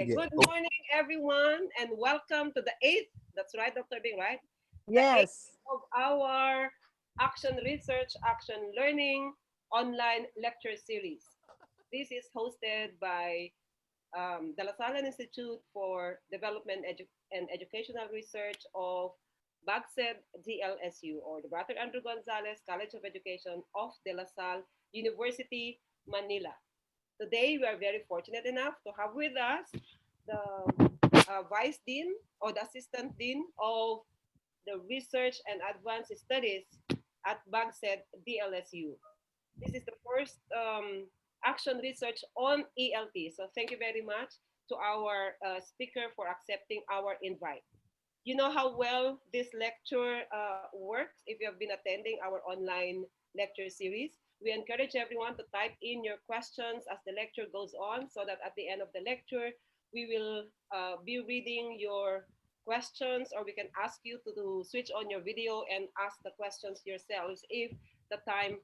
Yeah. Good morning, everyone, and welcome to the eighth. That's right, Dr. Bing, right? The eighth Yes. of our Action Research, Action Learning online lecture series. This is hosted by the La Salle Institute for Development and Educational Research of BAGCED DLSU, or the Brother Andrew Gonzalez College of Education of De La Salle University, Manila. Today, we are very fortunate enough to have with us the Vice Dean or the Assistant Dean of the Research and Advanced Studies at BAGCED DLSU. This is the first action research on ELT. So thank you very much to our speaker for accepting our invite. You know how well this lecture works if you have been attending our online lecture series. We encourage everyone to type in your questions as the lecture goes on so that at the end of the lecture, we will be reading your questions, or we can ask you to switch on your video and ask the questions yourselves if the time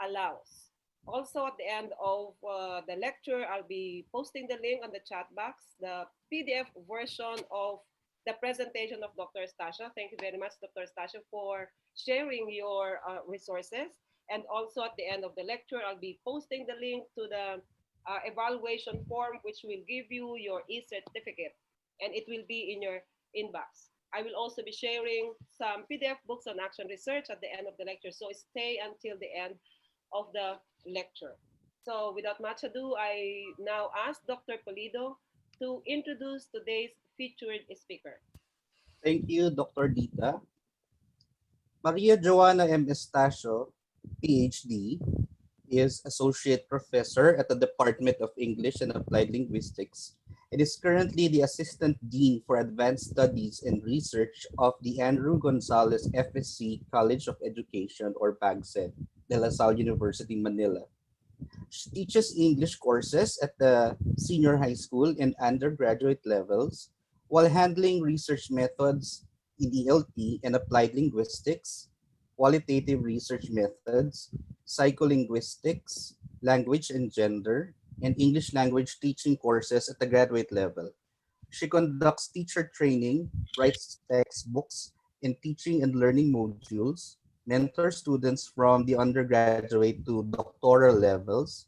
allows. Also, at the end of the lecture, I'll be posting the link on the chat box, the PDF version of the presentation of Dr. Stasha. Thank you very much, Dr. Stasha, for sharing your resources. And also at the end of the lecture, I'll be posting the link to the evaluation form, which will give you your e-certificate, and it will be in your inbox. I will also be sharing some PDF books on action research at the end of the lecture. So stay until the end of the lecture. So without much ado, I now ask Dr. Polido to introduce today's featured speaker. Thank you, Dr. Dita. Maria Joanna M. Estacio, PhD, is Associate Professor at the Department of English and Applied Linguistics and is currently the Assistant Dean for Advanced Studies and Research of the Andrew Gonzalez FSC College of Education, or BAGCED, De La Salle University, Manila. She teaches English courses at the senior high school and undergraduate levels while handling research methods in ELT and applied linguistics, qualitative research methods, psycholinguistics, language and gender, and English language teaching courses at the graduate level. She conducts teacher training, writes textbooks and teaching and learning modules, mentors students from the undergraduate to doctoral levels,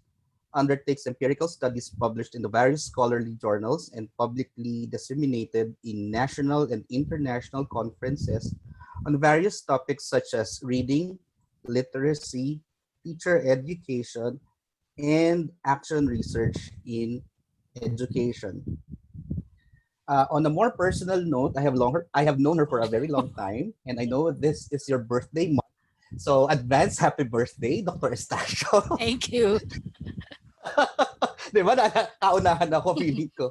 undertakes empirical studies published in the various scholarly journals and publicly disseminated in national and international conferences on various topics such as reading, literacy, teacher education, and action research in education. On a more personal note, I have known her for a very long time, and I know this is your birthday month. So advance happy birthday, Dr. Estacio. Thank you. Di ba? Kaunahan ako, feeling ko.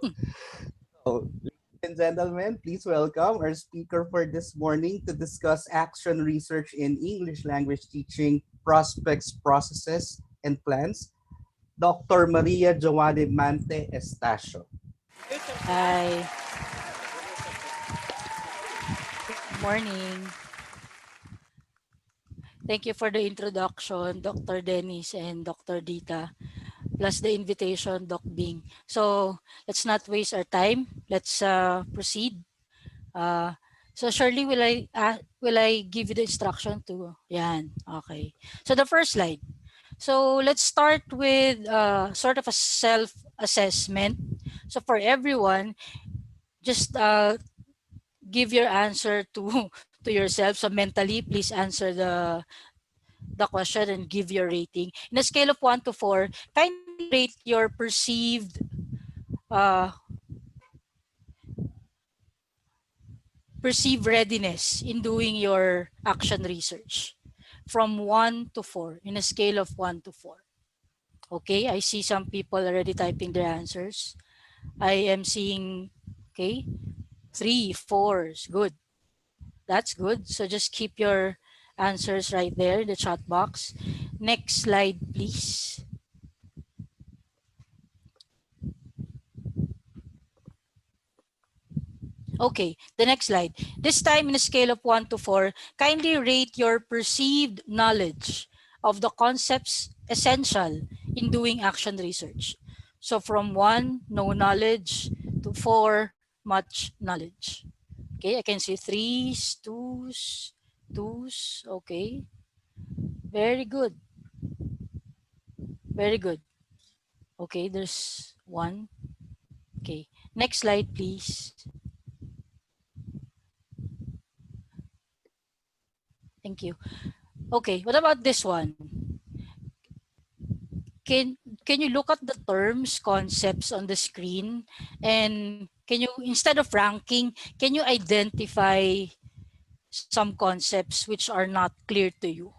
So, ladies and gentlemen, please welcome our speaker for this morning to discuss action research in English language teaching prospects, processes, and plans, Dr. Maria Joanne Mante Estacio. Hi. Good morning. Thank you for the introduction, Dr. Dennis and Dr. Dita, plus the invitation, Doc Bing. So let's not waste our time. Let's proceed. So Shirley, will I give you the instruction to yan? Okay. So the first slide. So let's start with sort of a self-assessment. So for everyone, just give your answer to to yourself. So mentally, please answer the question and give your rating. In a scale of 1 to 4, kindly rate your uh, perceived readiness in doing your action research from 1 to 4, in a scale of 1 to 4. Okay, I see some people already typing their answers. I am seeing, okay, 3, 4s. Good. That's good. So just keep your answers right there in the chat box. Next slide, please. Okay, the next slide. This time in a scale of 1 to 4, kindly rate your perceived knowledge of the concepts essential in doing action research. So from 1, no knowledge, for much knowledge. Okay, I can see threes, twos. Okay, very good, very good. Okay, there's one. Okay, next slide, please. Thank you. Okay, what about this one? Can can you look at the terms, concepts on the screen, and can you, instead of ranking, can you identify some concepts which are not clear to you,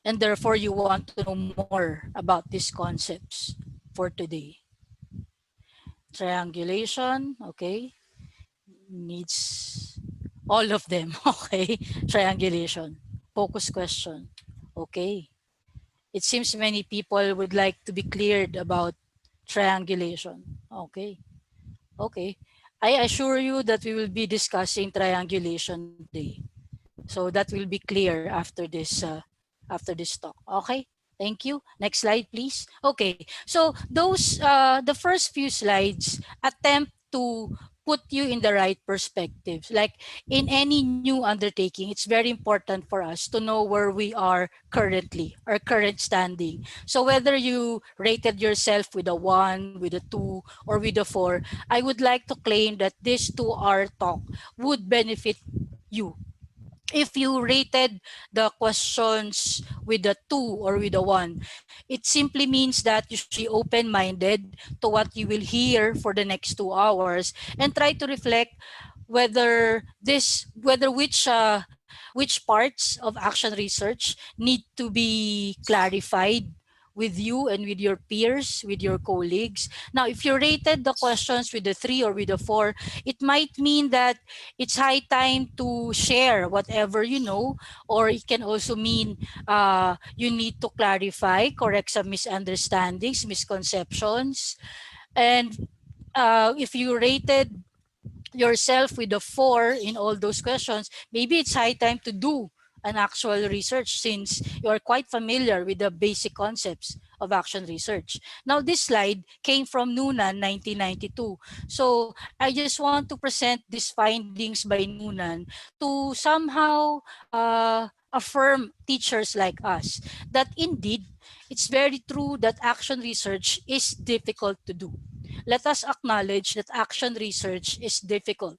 and therefore you want to know more about these concepts for today? Triangulation, okay, needs all of them. Okay, triangulation. Focus question, okay. It seems many people would like to be cleared about triangulation. Okay. Okay. I assure you that we will be discussing triangulation today. So that will be clear after this talk. Okay. Thank you. Next slide, please. Okay. So those the first few slides attempt to put you in the right perspective. Like in any new undertaking, it's very important for us to know where we are currently, our current standing. So whether you rated yourself with a 1, with a 2, or with a 4, I would like to claim that this 2-hour talk would benefit you. If you rated the questions with a 2 or with a 1, it simply means that you should be open-minded to what you will hear for the next 2 hours, and try to reflect whether which parts of action research need to be clarified with you and with your peers, with your colleagues. Now, if you rated the questions with a 3 or with a 4, it might mean that it's high time to share whatever you know, or it can also mean you need to clarify, correct some misunderstandings, misconceptions. And if you rated yourself with a 4 in all those questions, maybe it's high time to do an actual research, since you are quite familiar with the basic concepts of action research. Now, this slide came from Noonan 1992. So I just want to present these findings by Noonan to somehow affirm teachers like us that indeed it's very true that action research is difficult to do. Let us acknowledge that action research is difficult.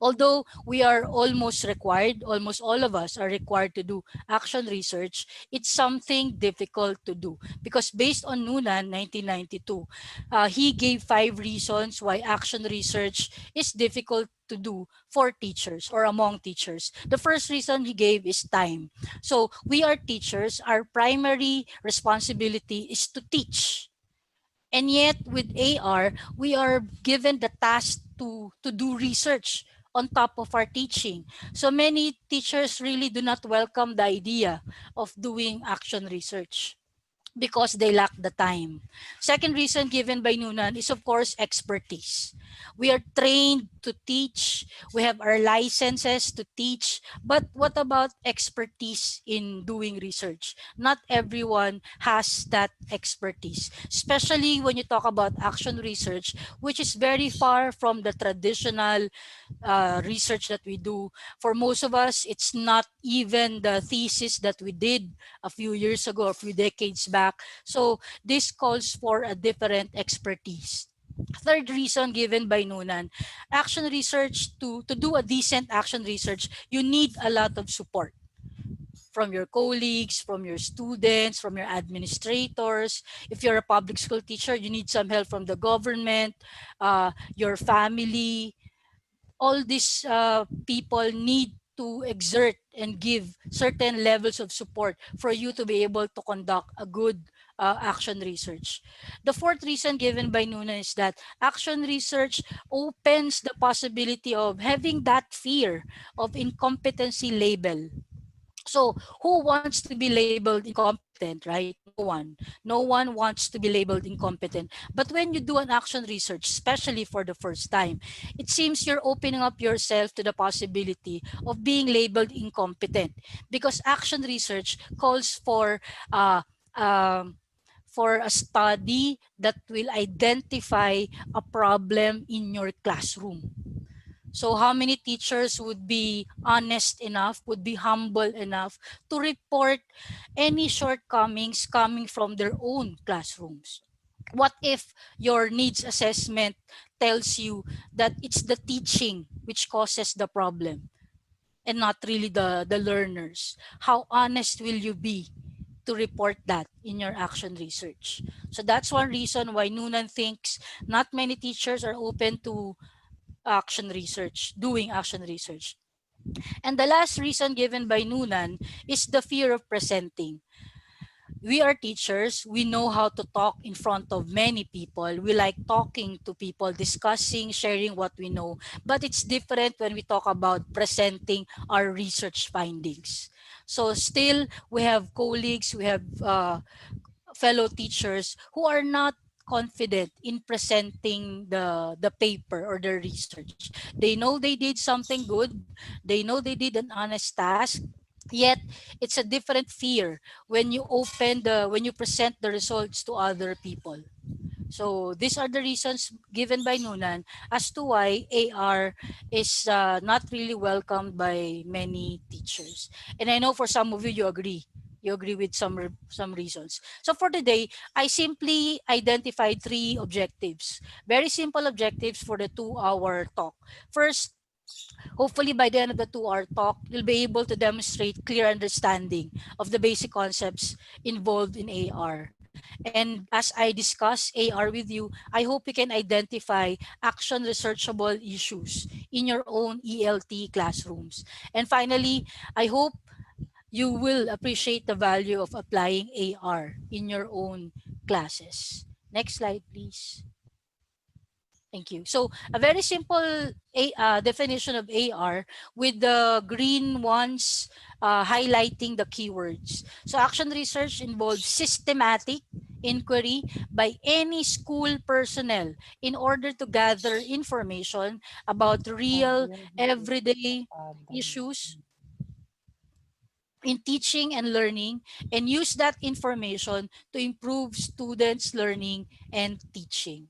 Although we are almost all of us are required to do action research, it's something difficult to do. Because based on Noonan, 1992, he gave 5 reasons why action research is difficult to do for teachers or among teachers. The first reason he gave is time. So we are teachers, our primary responsibility is to teach. And yet with AR, we are given the task to do research on top of our teaching. So many teachers really do not welcome the idea of doing action research because they lack the time. Second reason given by Noonan is, of course, expertise. We are trained to teach. We have our licenses to teach. But what about expertise in doing research? Not everyone has that expertise, especially when you talk about action research, which is very far from the traditional research that we do. For most of us, it's not even the thesis that we did a few years ago, a few decades back. So this calls for a different expertise. Third reason given by Noonan, action research, to do a decent action research, you need a lot of support from your colleagues, from your students, from your administrators. If you're a public school teacher, you need some help from the government, your family. All these people need to exert and give certain levels of support for you to be able to conduct a good action research. The fourth reason given by Nuna is that action research opens the possibility of having that fear of incompetency label. So who wants to be labeled incompetent, right? No one. No one wants to be labeled incompetent. But when you do an action research, especially for the first time, it seems you're opening up yourself to the possibility of being labeled incompetent, because action research calls uh, um, for a study that will identify a problem in your classroom. So how many teachers would be honest enough, would be humble enough to report any shortcomings coming from their own classrooms? What if your needs assessment tells you that it's the teaching which causes the problem and not really the learners? How honest will you be to report that in your action research? So that's one reason why Noonan thinks not many teachers are open to action research, doing action research. And the last reason given by Noonan is the fear of presenting. We are teachers. We know how to talk in front of many people. We like talking to people, discussing, sharing what we know. But it's different when we talk about presenting our research findings. So still, we have colleagues, we have fellow teachers who are not confident in presenting the paper or the research. They know they did something good. They know they did an honest task. Yet it's a different fear when you when you present the results to other people. So these are the reasons given by Noonan as to why AR is not really welcomed by many teachers. And I know for some of you, you agree. You agree with some reasons. So for today, I simply identified three objectives. Very simple objectives for the 2-hour talk. First, hopefully by the end of the 2-hour talk, you'll be able to demonstrate clear understanding of the basic concepts involved in AR. And as I discuss AR with you, I hope you can identify action researchable issues in your own ELT classrooms. And finally, I hope you will appreciate the value of applying AR in your own classes. Next slide, please. Thank you. So a very simple definition of AR with the green ones highlighting the keywords. So action research involves systematic inquiry by any school personnel in order to gather information about real everyday issues in teaching and learning and use that information to improve students' learning and teaching.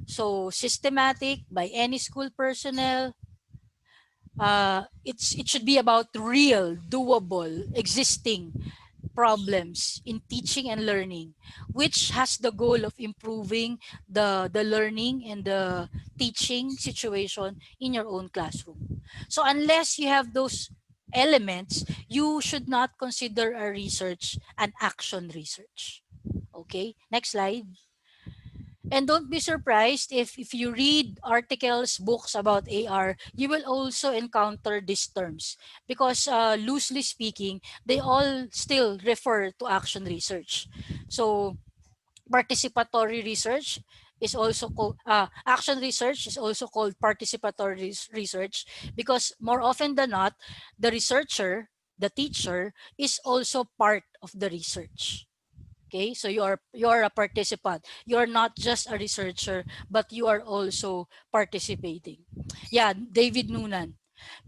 So systematic by any school personnel. It should be about real, doable, existing problems in teaching and learning, which has the goal of improving the learning and the teaching situation in your own classroom. So unless you have those elements, you should not consider a research an action research. Okay, next slide. And don't be surprised if you read articles, books about AR, you will also encounter these terms because loosely speaking, they all still refer to action research. So participatory research is also called action research is also called participatory research because more often than not, the researcher, the teacher, is also part of the research. Okay, so you are a participant. You are not just a researcher, but you are also participating. Yeah, David Noonan.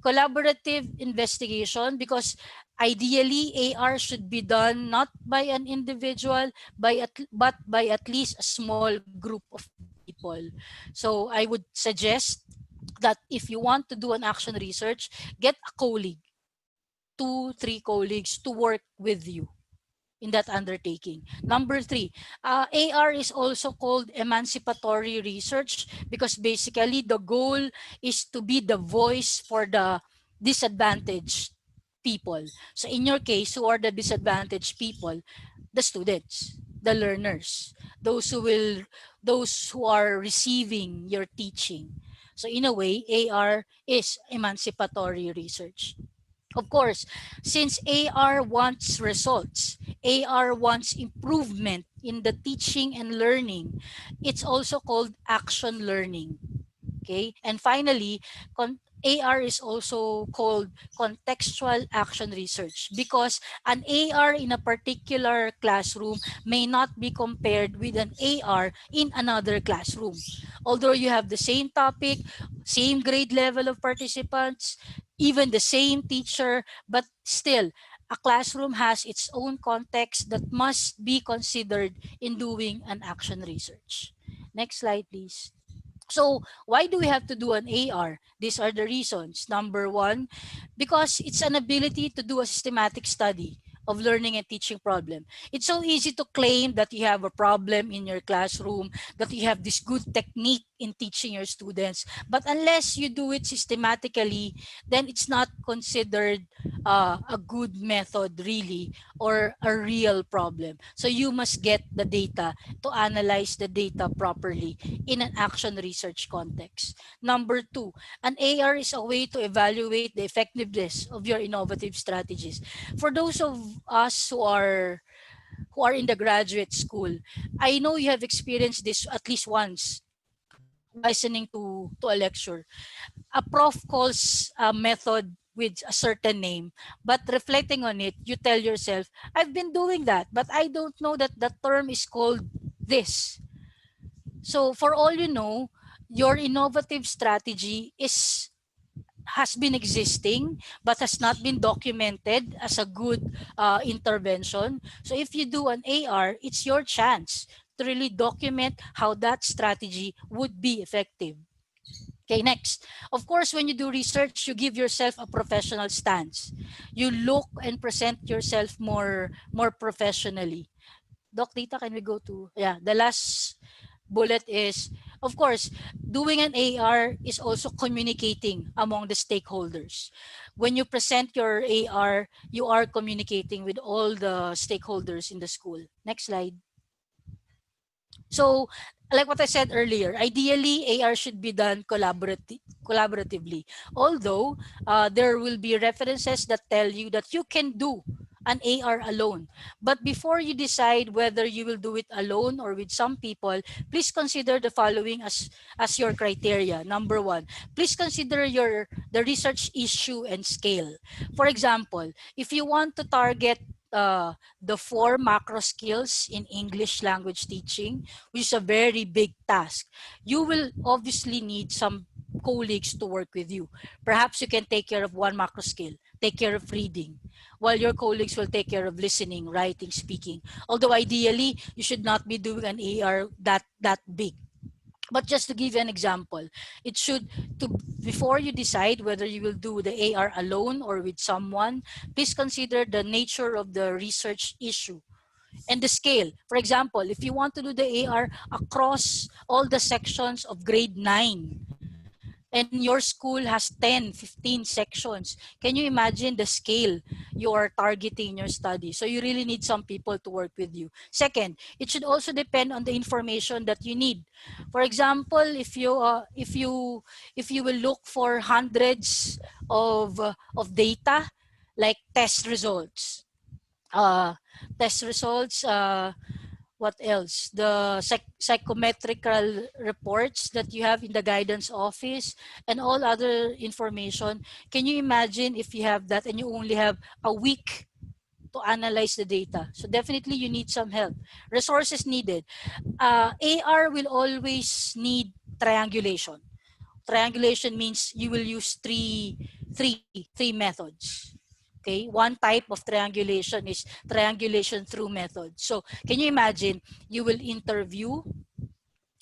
Collaborative investigation because ideally AR should be done not by an individual but by at least a small group of people. So I would suggest that if you want to do an action research, get a colleague, 2, 3 colleagues to work with you in that undertaking. Number three, AR is also called emancipatory research because basically the goal is to be the voice for the disadvantaged people. So in your case, who are the disadvantaged people? The students, the learners, those who will, those who are receiving your teaching. So in a way, AR is emancipatory research. Of course, since AR wants results, AR wants improvement in the teaching and learning, it's also called action learning. Okay. And finally, AR is also called contextual action research because an AR in a particular classroom may not be compared with an AR in another classroom. Although you have the same topic, same grade level of participants, even the same teacher, but still A classroom has its own context that must be considered in doing an action research. Next slide, please. So why do we have to do an AR? These are the reasons. Number one, because it's an ability to do a systematic study of learning and teaching problem. It's so easy to claim that you have a problem in your classroom, that you have this good technique in teaching your students. But unless you do it systematically, then it's not considered a good method really, or a real problem. So you must get the data to analyze the data properly in an action research context. Number two, an AR is a way to evaluate the effectiveness of your innovative strategies. For those of us who are in the graduate school, I know you have experienced this at least once listening to a lecture. A prof calls a method with a certain name, but reflecting on it, you tell yourself, I've been doing that, but I don't know that the term is called this. So for all you know, your innovative strategy is has been existing but has not been documented as a good intervention. So if you do an AR, it's your chance to really document how that strategy would be effective. Okay, next. Of course, when you do research, you give yourself a professional stance. You look and present yourself more professionally. Doc Data, can we go to, yeah, the last bullet is, of course, doing an AR is also communicating among the stakeholders. When you present your AR, you are communicating with all the stakeholders in the school. Next slide. So, like what I said earlier, ideally, AR should be done collaboratively. Although, there will be references that tell you that you can do an AR alone. But before you decide whether you will do it alone or with some people, please consider the following as your criteria. Number one, please consider the research issue and scale. For example, if you want to target the four macro skills in English language teaching, which is a very big task, you will obviously need some colleagues to work with you. Perhaps you can take care of one macro skill, take care of reading, while your colleagues will take care of listening, writing, speaking. Although ideally, you should not be doing an AR that big. But just to give you an example, it should, to before you decide whether you will do the AR alone or with someone, please consider the nature of the research issue and the scale. For example, if you want to do the AR across all the sections of grade 9 and your school has 10, 15 sections, can you imagine the scale you are targeting in your study? So you really need some people to work with you. Second, it should also depend on the information that you need. For example, if you will look for hundreds of data like uh, test results, what else? The psychometrical reports that you have in the guidance office and all other information. Can you imagine if you have that and you only have a week to analyze the data? So definitely you need some help. Resources needed. AR will always need triangulation. Triangulation means you will use three methods. Okay, one type of triangulation is triangulation through method. So can you imagine, you will interview,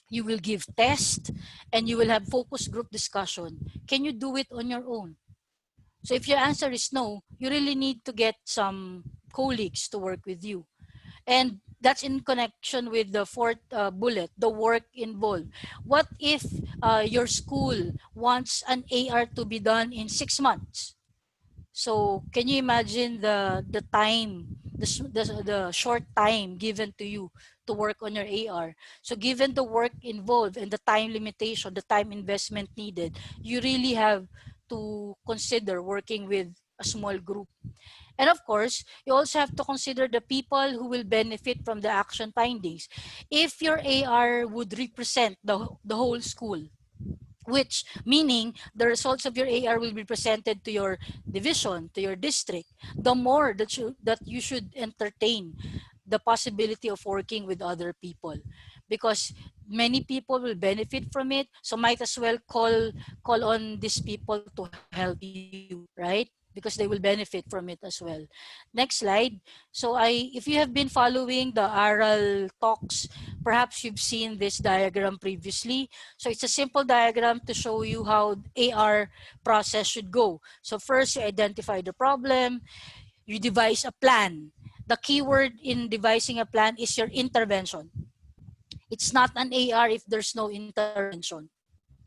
you will give test, and you will have focus group discussion. Can you do it on your own? So if your answer is no, you really need to get some colleagues to work with you. And that's in connection with the fourth bullet, the work involved. What if your school wants an AR to be done in 6 months? So can you imagine the time, the short time given to you to work on your AR? So given the work involved and the time limitation, the time investment needed, you really have to consider working with a small group. And of course, you also have to consider the people who will benefit from the action findings. If your AR would represent the whole school, which meaning the results of your AR will be presented to your division, to your district, the more that you should entertain the possibility of working with other people, because many people will benefit from it. So might as well call on these people to help you, right? because they will benefit from it as well. Next slide. So if you have been following the ARAL talks, perhaps you've seen this diagram previously. So it's a simple diagram to show you how AR process should go. So first you identify the problem, you devise a plan. The keyword in devising a plan is your intervention. It's not an AR if there's no intervention.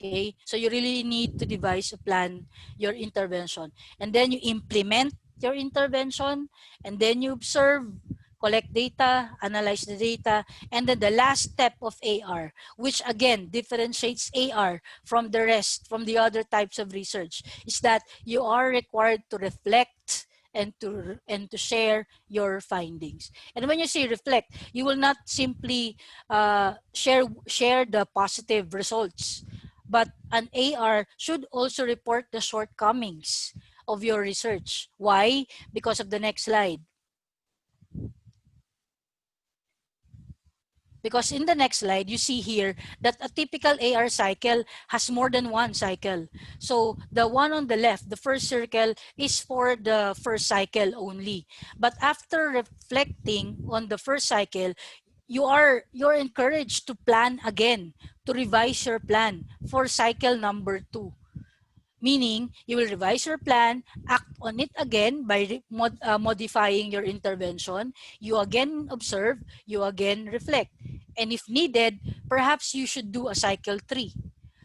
Okay, so you really need to devise a plan, your intervention, and then you implement your intervention, and then you observe, collect data, analyze the data, and then the last step of AR, which again differentiates AR from the rest, from the other types of research, is that you are required to reflect and to share your findings. And when you say reflect, you will not simply share the positive results, but an AR should also report the shortcomings of your research. Why? Because of the next slide. Because in the next slide, you see here that a typical AR cycle has more than one cycle. So the one on the left, the first circle, is for the first cycle only. But after reflecting on the first cycle, you're encouraged to plan again, to revise your plan for cycle number 2. Meaning, you will revise your plan, act on it again by modifying your intervention. You again observe, you again reflect. And if needed, perhaps you should do a cycle 3.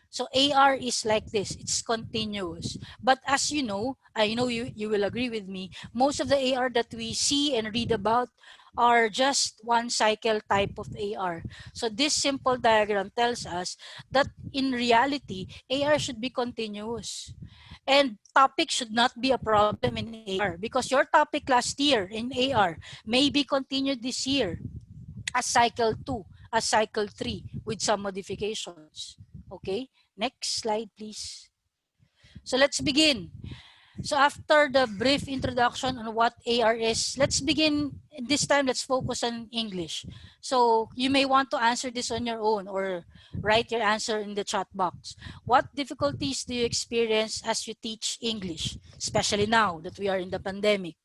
So AR is like this, it's continuous. But as you know, I know you will agree with me, most of the AR that we see and read about are just one cycle type of AR. So this simple diagram tells us that in reality, AR should be continuous. And topic should not be a problem in AR because your topic last year in AR may be continued this year as cycle 2, as cycle 3 with some modifications. Okay, next slide, please. So let's begin. So after the brief introduction on what AR is, let's begin. This time, let's focus on English. So you may want to answer this on your own or write your answer in the chat box. What difficulties do you experience as you teach English, especially now that we are in the pandemic?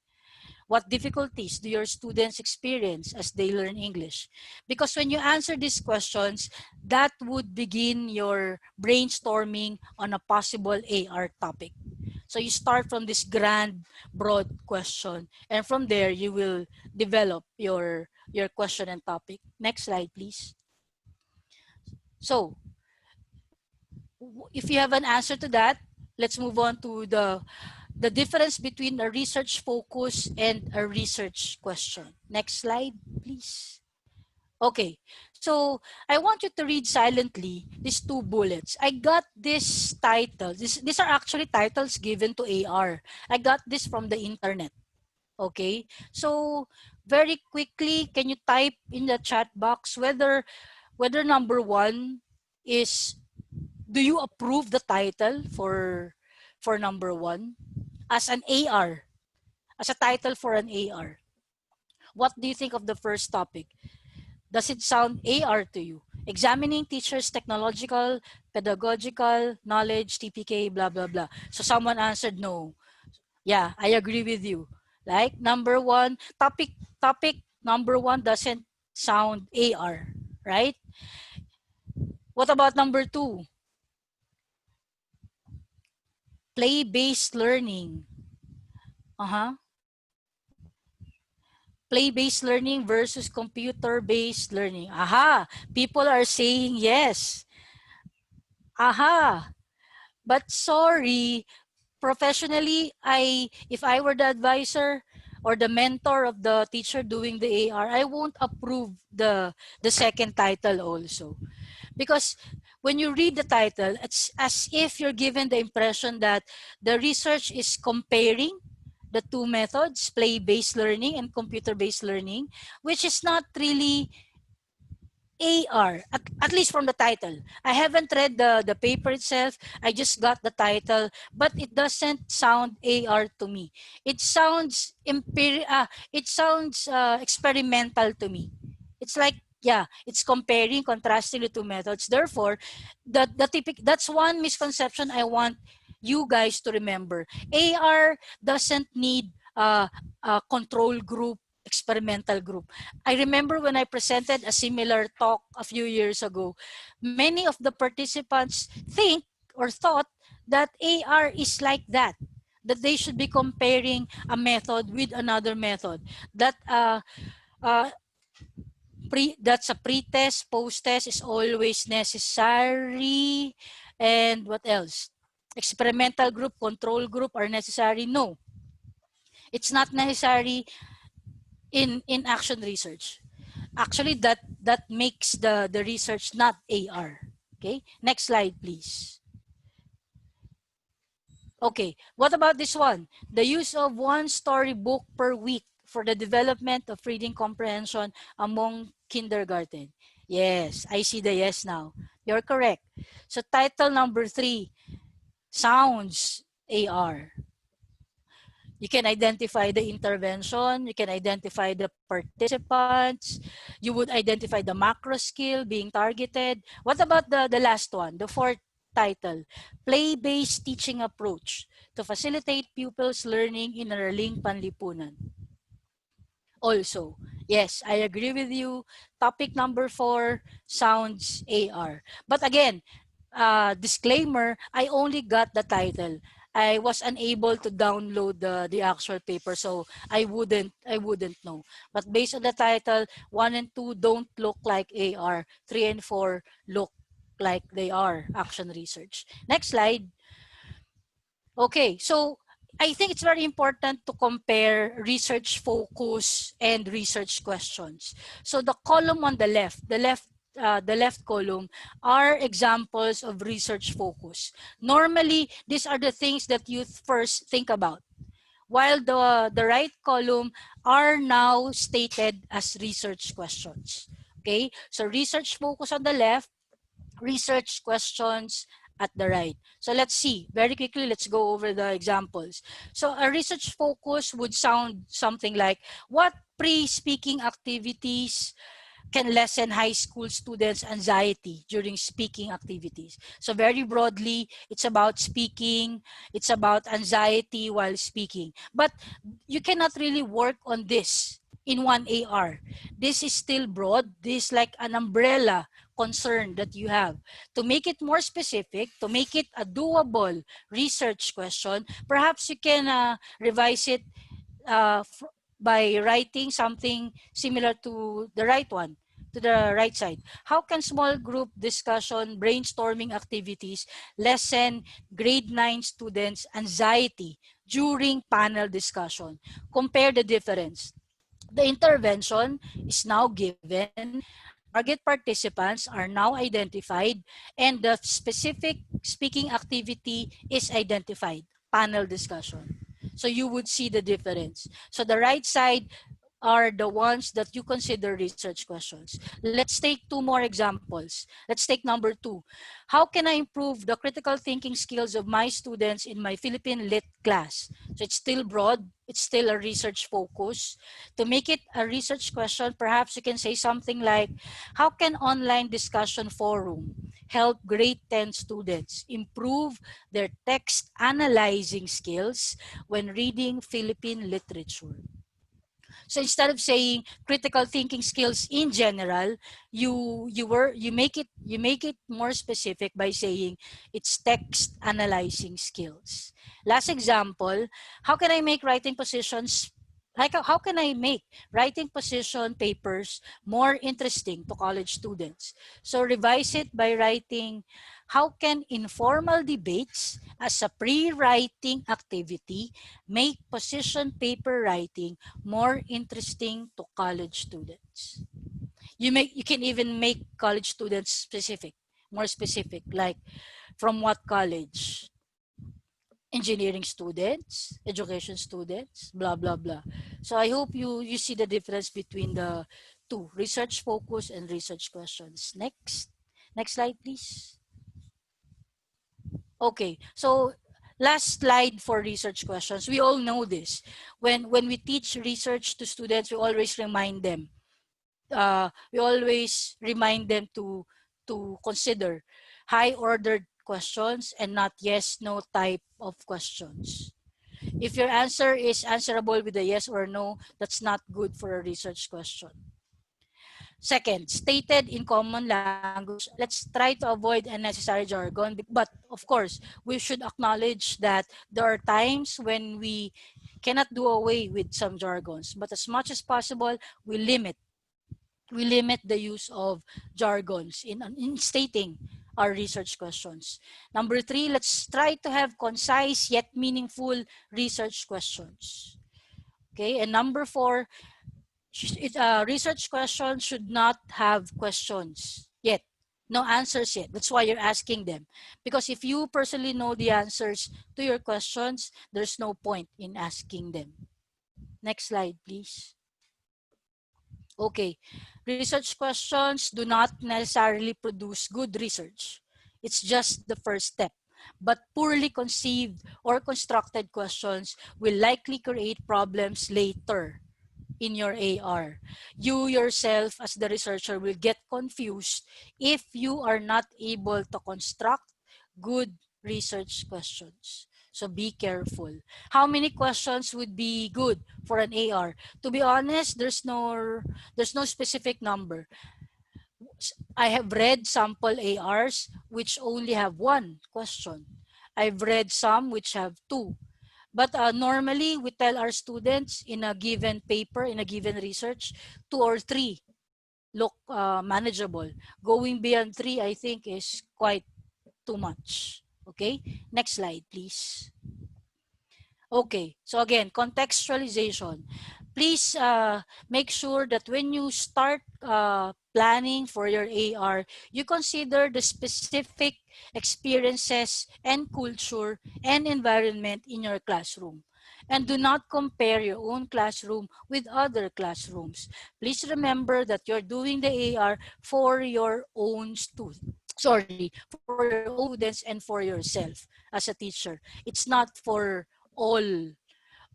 What difficulties do your students experience as they learn English? Because when you answer these questions, that would begin your brainstorming on a possible AR topic. So you start from this grand, broad question, and from there you will develop your question and topic. Next slide, please. So if you have an answer to that, let's move on to the difference between a research focus and a research question. Next slide, please. Okay, so I want you to read silently these 2 bullets. I got this title. These are actually titles given to AR. I got this from the internet. Okay, so very quickly, can you type in the chat box whether number 1 is, do you approve the title for number 1 as an AR, as a title for an AR? What do you think of the first topic? Does it sound AR to you? Examining teachers' technological, pedagogical knowledge, TPK, blah, blah, blah. So someone answered no. Yeah, I agree with you. Like number 1, topic number 1 doesn't sound AR, right? What about number 2? Play-based learning. Play-based learning versus computer-based learning. Aha, people are saying yes. Aha, but sorry, professionally, if I were the advisor or the mentor of the teacher doing the AR, I won't approve the second title also. Because when you read the title, it's as if you're given the impression that the research is comparing the 2 methods, play-based learning and computer-based learning, which is not really AR, at least from the title. I haven't read the paper itself. I just got the title, but it doesn't sound AR to me. It sounds experimental to me. It's like, yeah, it's comparing, contrasting the 2 methods. Therefore, that's one misconception I want you guys to remember. AR doesn't need a control group, experimental group. I remember when I presented a similar talk a few years ago, many of the participants think or thought that AR is like that they should be comparing a method with another method, that uh, that's a pre-test, post-test is always necessary, and what else? Experimental group, control group are necessary. No, it's not necessary in action research. Actually, that makes the research not AR. Okay, next slide, please. Okay, what about this one? The use of one storybook per week for the development of reading comprehension among kindergarten. Yes, I see the yes now. You're correct. So title number 3, sounds AR. You can identify the intervention, you can identify the participants, you would identify the macro skill being targeted. What about the last one, the fourth title? Play-based teaching approach to facilitate pupils' learning in Araling Panlipunan. Also, yes, I agree with you. Topic number 4 sounds AR. But again, disclaimer, I only got the title. I was unable to download the actual paper, so I wouldn't know. But based on the title, 1 and 2 don't look like AR. 3 and 4 look like they are action research. Next slide. Okay, so I think it's very important to compare research focus and research questions. So the column on the left column are examples of research focus. Normally, these are the things that you first think about, while the right column are now stated as research questions. Okay, so research focus on the left, research questions at the right. So let's see, very quickly, let's go over the examples. So a research focus would sound something like, what pre-speaking activities can lessen high school students' anxiety during speaking activities? So very broadly, it's about speaking, it's about anxiety while speaking. But you cannot really work on this in one AR. This is still broad. This is like an umbrella concern that you have. To make it more specific, to make it a doable research question, perhaps you can revise it uh, by writing something similar to the right one, to the right side. How can small group discussion, brainstorming activities lessen grade 9 students' anxiety during panel discussion? Compare the difference. The intervention is now given, target participants are now identified, and the specific speaking activity is identified, panel discussion. So you would see the difference. So the right side are the ones that you consider research questions. Let's take 2 more examples. Let's take number 2. How can I improve the critical thinking skills of my students in my Philippine Lit class? So it's still broad. It's still a research focus. To make it a research question, perhaps you can say something like, how can online discussion forum help grade 10 students improve their text analyzing skills when reading Philippine literature? So instead of saying critical thinking skills in general, you make it more specific by saying it's text analyzing skills. Last example, how can I make writing positions like how can I make writing position papers more interesting to college students? So revise it by writing, how can informal debates as a pre-writing activity make position paper writing more interesting to college students? You can even make college students specific, more specific, like from what college? Engineering students, education students, blah blah blah. So I hope you see the difference between the two, research focus and research questions. Next slide, please. Okay, so last slide for research questions. We all know this. When we teach research to students, we always remind them to consider high ordered questions and not yes, no type of questions. If your answer is answerable with a yes or no, that's not good for a research question. Second, stated in common language. Let's try to avoid unnecessary jargon. But of course, we should acknowledge that there are times when we cannot do away with some jargons. But as much as possible, we limit the use of jargons in stating our research questions. Number three, let's try to have concise yet meaningful research questions. Okay, and number four, research questions should not have questions yet. No answers yet. That's why you're asking them. Because if you personally know the answers to your questions, there's no point in asking them. Next slide, please. Okay, research questions do not necessarily produce good research. It's just the first step. But poorly conceived or constructed questions will likely create problems later in your AR. You yourself as the researcher will get confused if you are not able to construct good research questions. So be careful. How many questions would be good for an AR? To be honest, there's no specific number. I have read sample ARs which only have one question. I've read some which have two. But normally, we tell our students in a given paper, in a given research, two or three look manageable. Going beyond three, I think, is quite too much. Okay, next slide, please. Okay, so again, contextualization. Please make sure that when you start planning for your AR, you consider the specific experiences and culture and environment in your classroom. And do not compare your own classroom with other classrooms. Please remember that you're doing the AR for your own for your own students and for yourself as a teacher. It's not for all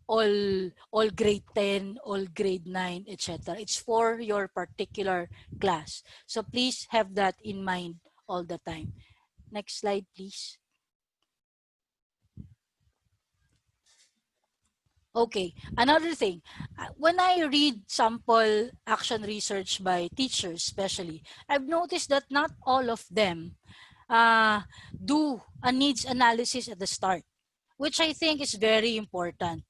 all grade 10, all grade 9, etc. It's for your particular class. So please have that in mind all the time. Next slide, please. Okay, another thing, when I read sample action research by teachers especially, I've noticed that not all of them do a needs analysis at the start, which I think is very important.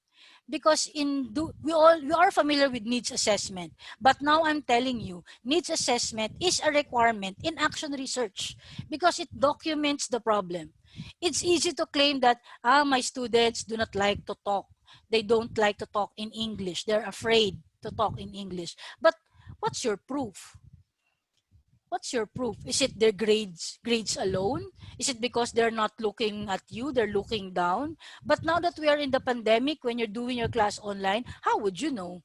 Because we are familiar with needs assessment, but now I'm telling you, needs assessment is a requirement in action research because it documents the problem. It's easy to claim that my students do not like to talk, they don't like to talk in English, they're afraid to talk in English. But what's your proof? What's your proof? Is it their grades alone? Is it because they're not looking at you, they're looking down? But now that we are in the pandemic, when you're doing your class online, how would you know?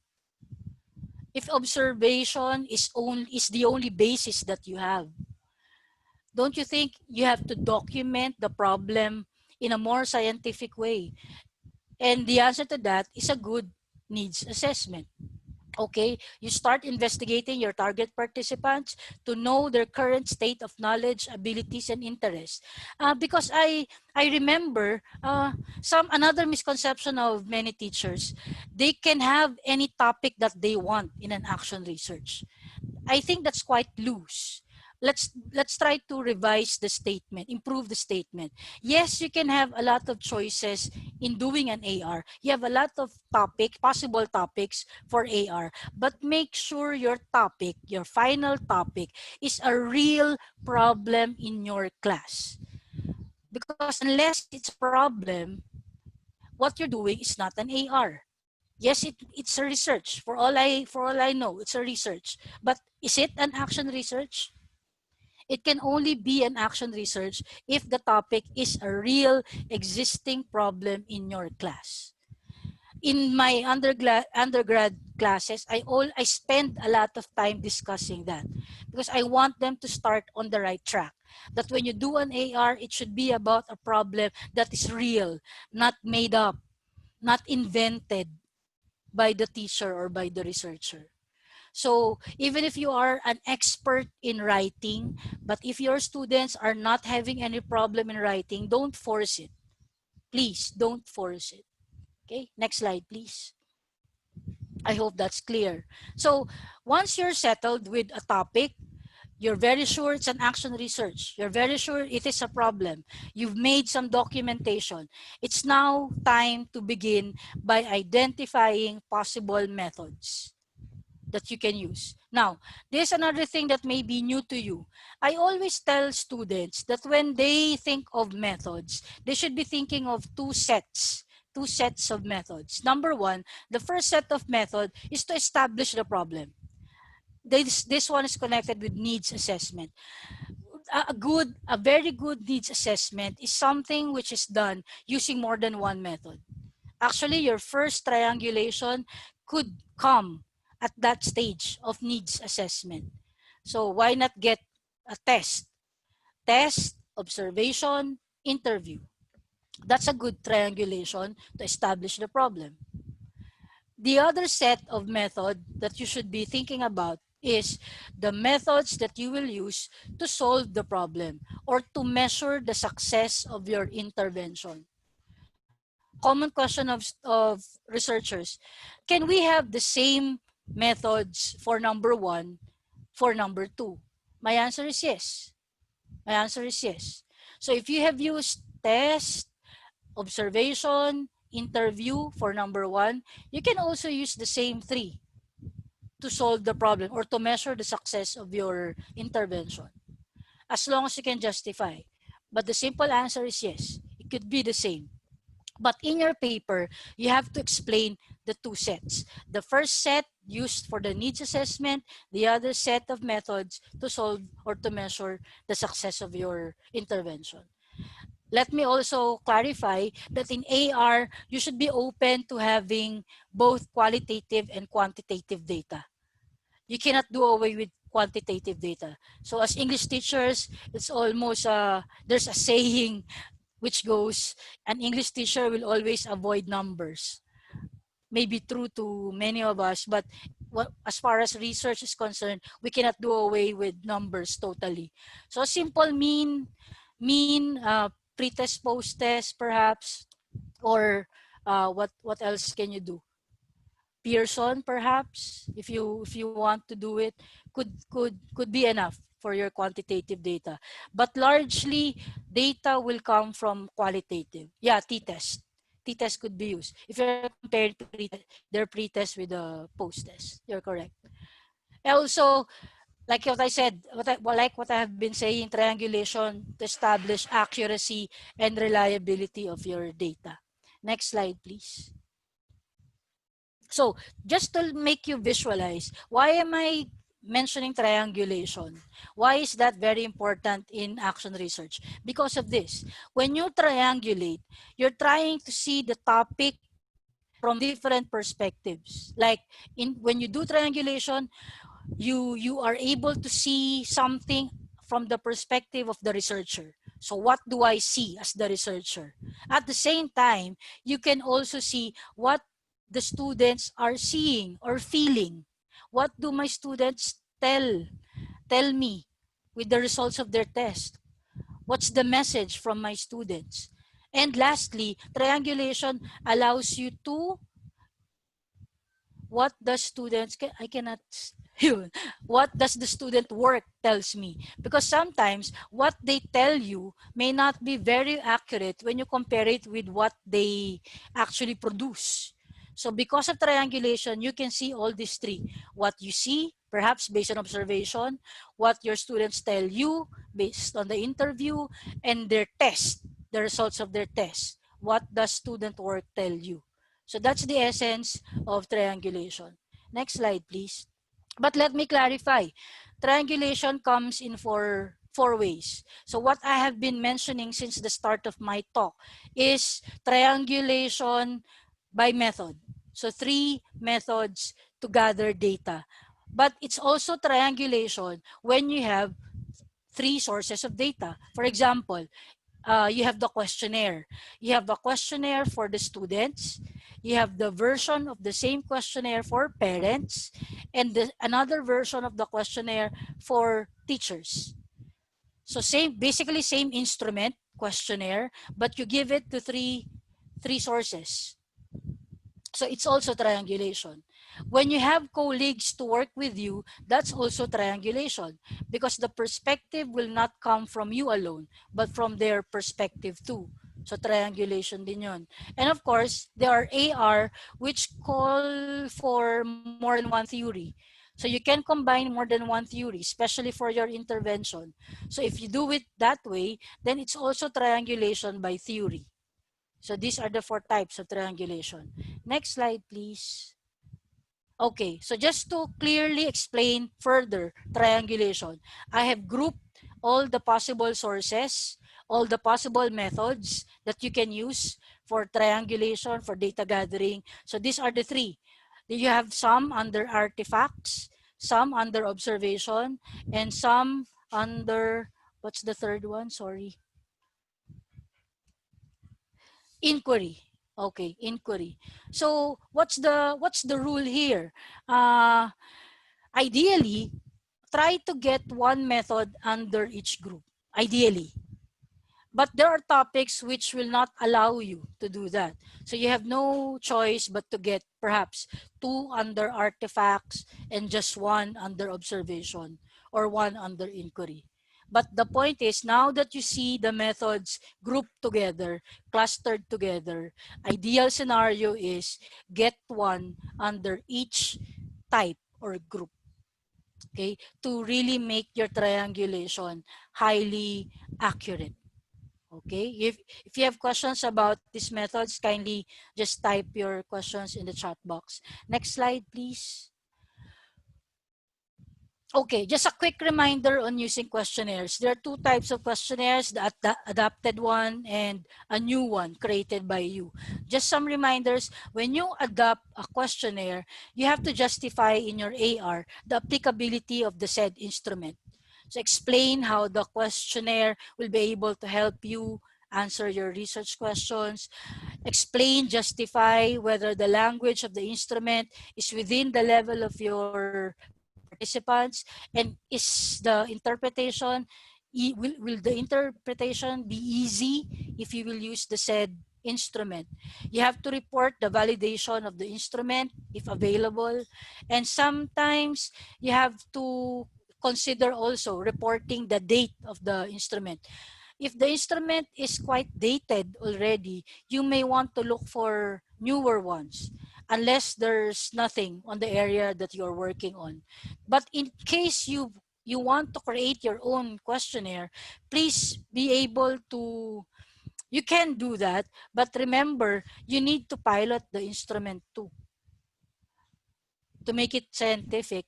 If observation is the only basis that you have, don't you think you have to document the problem in a more scientific way? And the answer to that is a good needs assessment. Okay, you start investigating your target participants to know their current state of knowledge, abilities, and interests. Because I remember some another misconception of many teachers, they can have any topic that they want in an action research. I think that's quite loose. Let's try to revise the statement, improve the statement. Yes, you can have a lot of choices in doing an AR. You have a lot of possible topics for AR, but make sure your topic, your final topic, is a real problem in your class. Because unless it's a problem, what you're doing is not an AR. Yes, it's a research. For all I know, it's a research. But is it an action research? It can only be an action research if the topic is a real existing problem in your class. In my undergrad classes, I spend a lot of time discussing that because I want them to start on the right track. That when you do an AR, it should be about a problem that is real, not made up, not invented by the teacher or by the researcher. So even if you are an expert in writing, but if your students are not having any problem in writing, don't force it. Please don't force it. Okay, next slide, please. I hope that's clear. So once you're settled with a topic, you're very sure it's an action research. You're very sure it is a problem. You've made some documentation. It's now time to begin by identifying possible methods that you can use. Now, there's another thing that may be new to you. I always tell students that when they think of methods, they should be thinking of two sets of methods. Number one, the first set of method is to establish the problem. This one is connected with needs assessment. A very good needs assessment is something which is done using more than one method. Actually, your first triangulation could come at that stage of needs assessment. So why not get a test? Test, observation, interview. That's a good triangulation to establish the problem. The other set of method that you should be thinking about is the methods that you will use to solve the problem or to measure the success of your intervention. A common question of researchers, can we have the same methods for number one for number two? My answer is yes. My answer is yes. So if you have used test, observation, interview for number one, you can also use the same three to solve the problem or to measure the success of your intervention, as long as you can justify. But the simple answer is yes, it could be the same. But in your paper, you have to explain the two sets. The first set used for the needs assessment, the other set of methods to solve or to measure the success of your intervention. Let me also clarify that in AR, you should be open to having both qualitative and quantitative data. You cannot do away with quantitative data. So as English teachers, it's almost, there's a saying which goes, an English teacher will always avoid numbers. Maybe true to many of us, but as far as research is concerned, we cannot do away with numbers totally. So simple pre-test, post-test perhaps, or what else can you do? Pearson perhaps, if you want to do it, could be enough for your quantitative data. But largely, data will come from qualitative. Yeah, t-test. T-test could be used. If you're comparing their pre-test with the post-test, you're correct. Also, like what I said, what I have been saying, triangulation to establish accuracy and reliability of your data. Next slide, please. So just to make you visualize, why am I mentioning triangulation? Why is that very important in action research? Because of this. When you triangulate, you're trying to see the topic from different perspectives. Like when you do triangulation, you are able to see something from the perspective of the researcher. So what do I see as the researcher? At the same time, you can also see what the students are seeing or feeling. What do my students tell me with the results of their test? What's the message from my students? And lastly, triangulation allows you to, what the students I cannot what does the student work tells me, because sometimes what they tell you may not be very accurate when you compare it with what they actually produce. So because of triangulation, you can see all these three: what you see perhaps based on observation, what your students tell you based on the interview, and their test, the results of their test. What does student work tell you? So that's the essence of triangulation. Next slide, please. But let me clarify. Triangulation comes in four ways. So what I have been mentioning since the start of my talk is triangulation by method. So 3 methods to gather data. But it's also triangulation when you have 3 sources of data. For example, you have the questionnaire. You have a questionnaire for the students. You have the version of the same questionnaire for parents, and another version of the questionnaire for teachers. So basically same instrument, questionnaire, but you give it to three sources. So it's also triangulation. When you have colleagues to work with you, that's also triangulation, because the perspective will not come from you alone, but from their perspective too. So triangulation din yun. And of course, there are AR which call for more than one theory. So you can combine more than one theory, especially for your intervention. So if you do it that way, then it's also triangulation by theory. So these are the four types of triangulation. Next slide, please. Okay, so just to clearly explain further triangulation, I have grouped all the possible sources, all the possible methods that you can use for triangulation, for data gathering. So these are the three. You have some under artifacts, some under observation, and some under, what's the third one? Sorry. Inquiry. Okay, inquiry. So what's the rule here? Ideally, try to get one method under each group. Ideally. But there are topics which will not allow you to do that. So you have no choice but to get perhaps two under artifacts and just one under observation or one under inquiry. But the point is, now that you see the methods grouped together, clustered together, ideal scenario is get one under each type or group, okay, to really make your triangulation highly accurate. Okay, if you have questions about these methods, kindly just type your questions in the chat box. Next slide, please. Okay, just a quick reminder on using questionnaires. There are two types of questionnaires, the adapted one and a new one created by you. Just some reminders, when you adapt a questionnaire, you have to justify in your AR the applicability of the said instrument. So explain how the questionnaire will be able to help you answer your research questions. Explain, justify whether the language of the instrument is within the level of your participants, and is the interpretation, will the interpretation be easy if you will use the said instrument. You have to report the validation of the instrument if available, and sometimes you have to consider also reporting the date of the instrument. If the instrument is quite dated already, you may want to look for newer ones unless there's nothing on the area that you're working on. But in case you want to create your own questionnaire, please be able to, you can do that, but remember, you need to pilot the instrument too to make it scientific.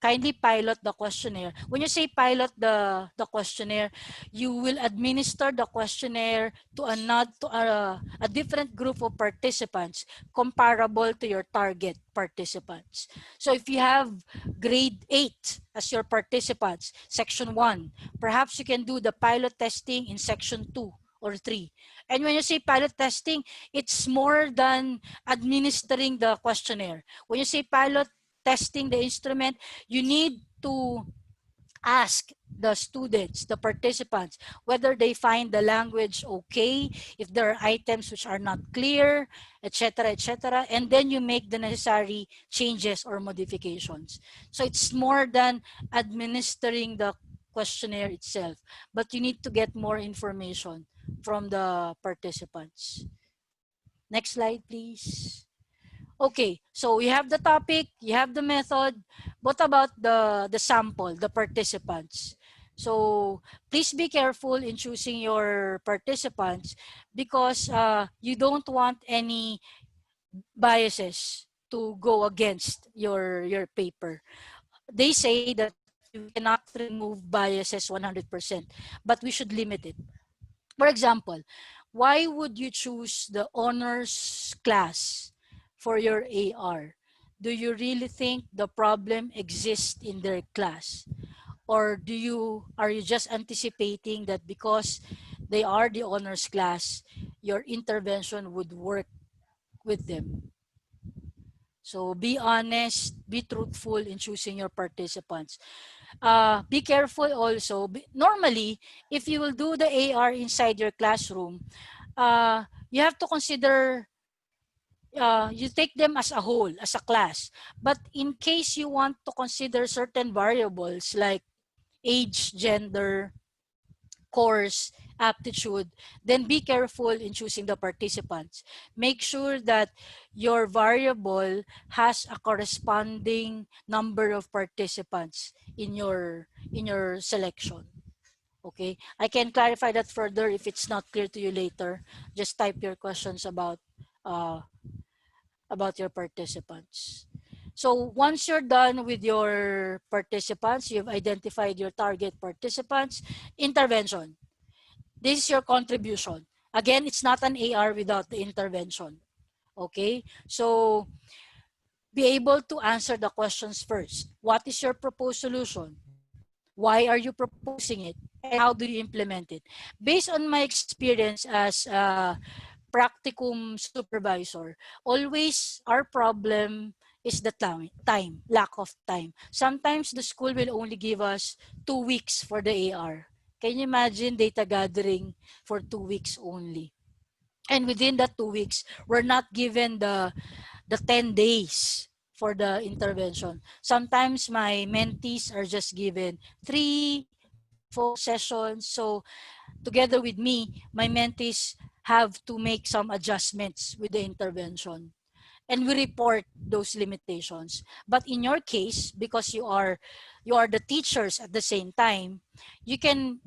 Kindly pilot the questionnaire. When you say pilot the questionnaire, you will administer the questionnaire to a different group of participants comparable to your target participants. So if you have grade 8 as your participants, section 1, perhaps you can do the pilot testing in section 2 or 3. And when you say pilot testing, it's more than administering the questionnaire. When you say pilot testing the instrument, you need to ask the students, the participants, whether they find the language okay, if there are items which are not clear, etc., etc., and then you make the necessary changes or modifications. So it's more than administering the questionnaire itself, but you need to get more information from the participants. Next slide, please. Okay, so you have the topic, you have the method. What about the sample, the participants? So please be careful in choosing your participants, because you don't want any biases to go against your paper. They say that we cannot remove biases 100%, but we should limit it. For example, why would you choose the honors class for your AR? Do you really think the problem exists in their class? Or are you just anticipating that because they are the honors class, your intervention would work with them. So be honest, be truthful in choosing your participants. Be careful also. Normally, if you will do the AR inside your classroom, you have to consider, you take them as a whole, as a class. But in case you want to consider certain variables like age, gender, course, aptitude, then be careful in choosing the participants. Make sure that your variable has a corresponding number of participants in your selection. Okay, I can clarify that further if it's not clear to you later. Just type your questions uh, about your participants. So once you're done with your participants, you've identified your target participants, intervention. This is your contribution. Again, it's not an AR without the intervention. Okay? So be able to answer the questions first. What is your proposed solution? Why are you proposing it? And how do you implement it? Based on my experience as a practicum supervisor, always our problem is the time, lack of time. Sometimes the school will only give us 2 weeks for the AR. Can you imagine data gathering for 2 weeks only? And within that 2 weeks, we're not given the 10 days for the intervention. Sometimes my mentees are just given 3 to 4 sessions. So together with me, my mentees have to make some adjustments with the intervention. And we report those limitations. But in your case, because you are the teachers at the same time, you can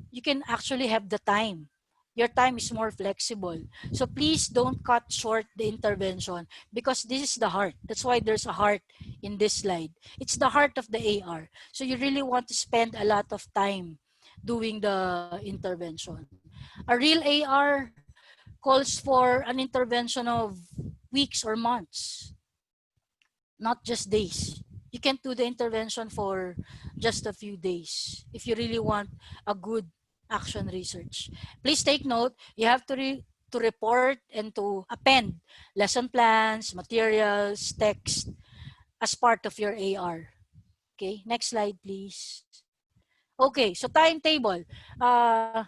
actually have the time. Your time is more flexible. So please don't cut short the intervention, because this is the heart. That's why there's a heart in this slide. It's the heart of the AR. So you really want to spend a lot of time doing the intervention. A real AR calls for an intervention of weeks or months, not just days. You can't do the intervention for just a few days if you really want a good action research. Please take note, you have to report and to append lesson plans, materials, text as part of your AR. Okay, next slide please. Okay, so timetable. Uh,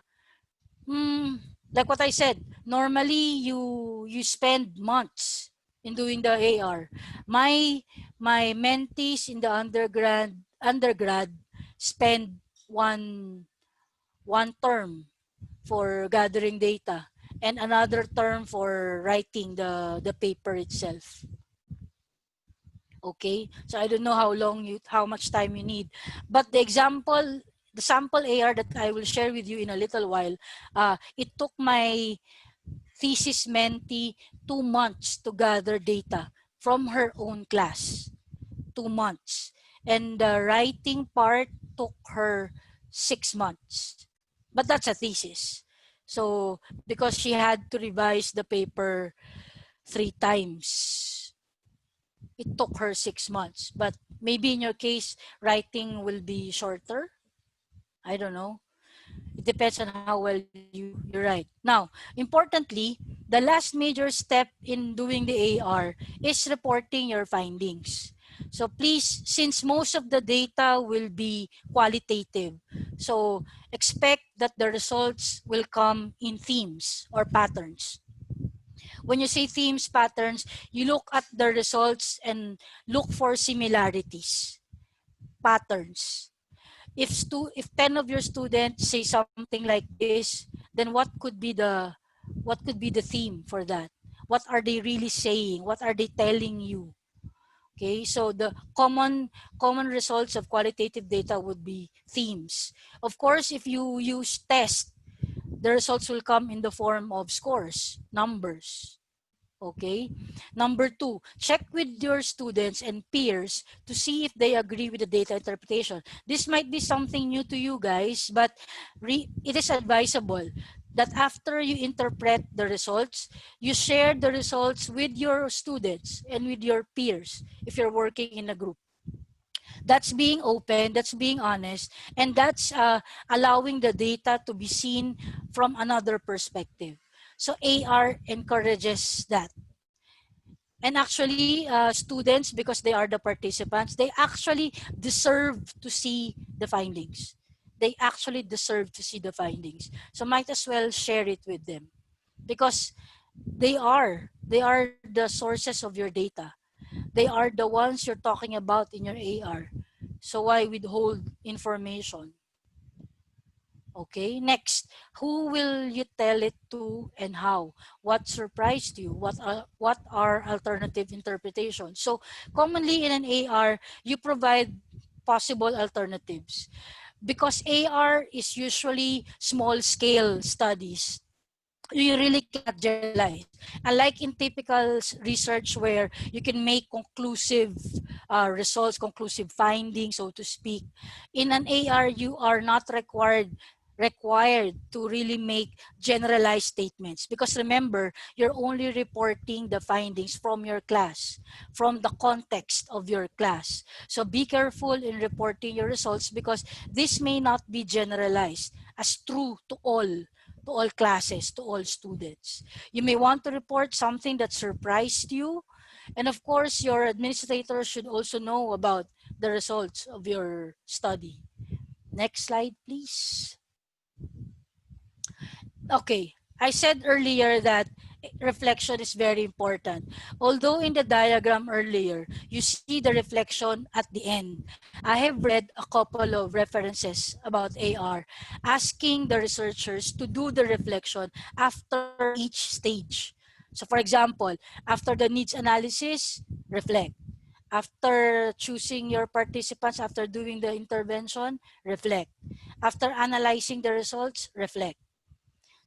Mm, like what I said, normally you spend months in doing the AR. My mentees in the undergrad spend one term for gathering data and another term for writing the paper itself. Okay, so I don't know how much time you need, but the sample AR that I will share with you in a little while, it took my thesis mentee 2 months to gather data from her own class. 2 months. And the writing part took her 6 months. But that's a thesis. So because she had to revise the paper 3 times, it took her 6 months. But maybe in your case, writing will be shorter. I don't know. It depends on how well you write. Now, importantly, the last major step in doing the AR is reporting your findings. So please, since most of the data will be qualitative, so expect that the results will come in themes or patterns. When you say themes, patterns, you look at the results and look for similarities, patterns. If 10 of your students say something like this, then what could be the theme for that? What are they really saying? What are they telling you? Okay, so the common results of qualitative data would be themes. Of course, if you use test, the results will come in the form of scores, numbers. Okay. Number two, check with your students and peers to see if they agree with the data interpretation. This might be something new to you guys, but it is advisable that after you interpret the results, you share the results with your students and with your peers if you're working in a group. That's being open, that's being honest, and that's allowing the data to be seen from another perspective. So AR encourages that. And actually, students, because they are the participants, they actually deserve to see the findings. They actually deserve to see the findings. So might as well share it with them, because they are the sources of your data. They are the ones you're talking about in your AR. So why withhold information? Okay, next, who will you tell it to and how? What surprised you? What are alternative interpretations? So commonly in an AR, you provide possible alternatives, because AR is usually small scale studies. You really cannot generalize. Unlike in typical research where you can make conclusive results, conclusive findings, so to speak, in an AR you are not required to really make generalized statements, because remember, you're only reporting the findings from your class, from the context of your class. So be careful in reporting your results, because this may not be generalized as true to all classes, to all students. You may want to report something that surprised you. And of course, your administrator should also know about the results of your study. Next slide, please. Okay, I said earlier that reflection is very important. Although in the diagram earlier, you see the reflection at the end. I have read a couple of references about AR asking the researchers to do the reflection after each stage. So for example, after the needs analysis, reflect. After choosing your participants, after doing the intervention, reflect. After analyzing the results, reflect.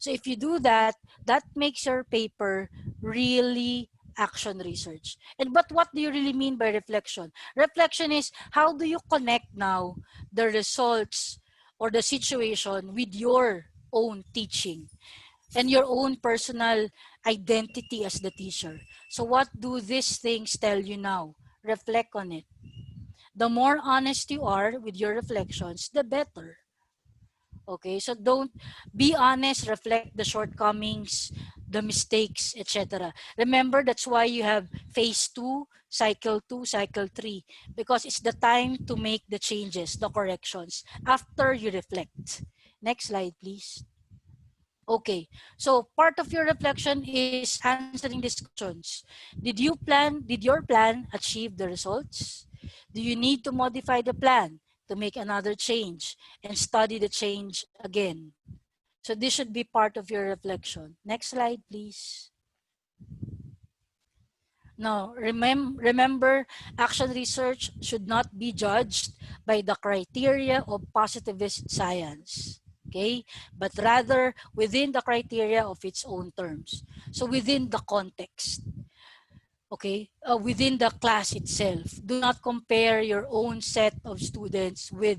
So if you do that, that makes your paper really action research. And but what do you really mean by reflection? Reflection is how do you connect now the results or the situation with your own teaching and your own personal identity as the teacher. So what do these things tell you now? Reflect on it. The more honest you are with your reflections, the better. Okay, so don't be honest, reflect the shortcomings, the mistakes, etc. Remember, that's why you have phase 2, cycle 3, because it's the time to make the changes, the corrections, after you reflect. Next slide, please. Okay, so part of your reflection is answering these questions. Did your plan achieve the results? Do you need to modify the plan to make another change and study the change again? So this should be part of your reflection. Next slide, please. Now, remember, action research should not be judged by the criteria of positivist science, okay? But rather within the criteria of its own terms. So within the context, okay? Within the class itself. Do not compare your own set of students with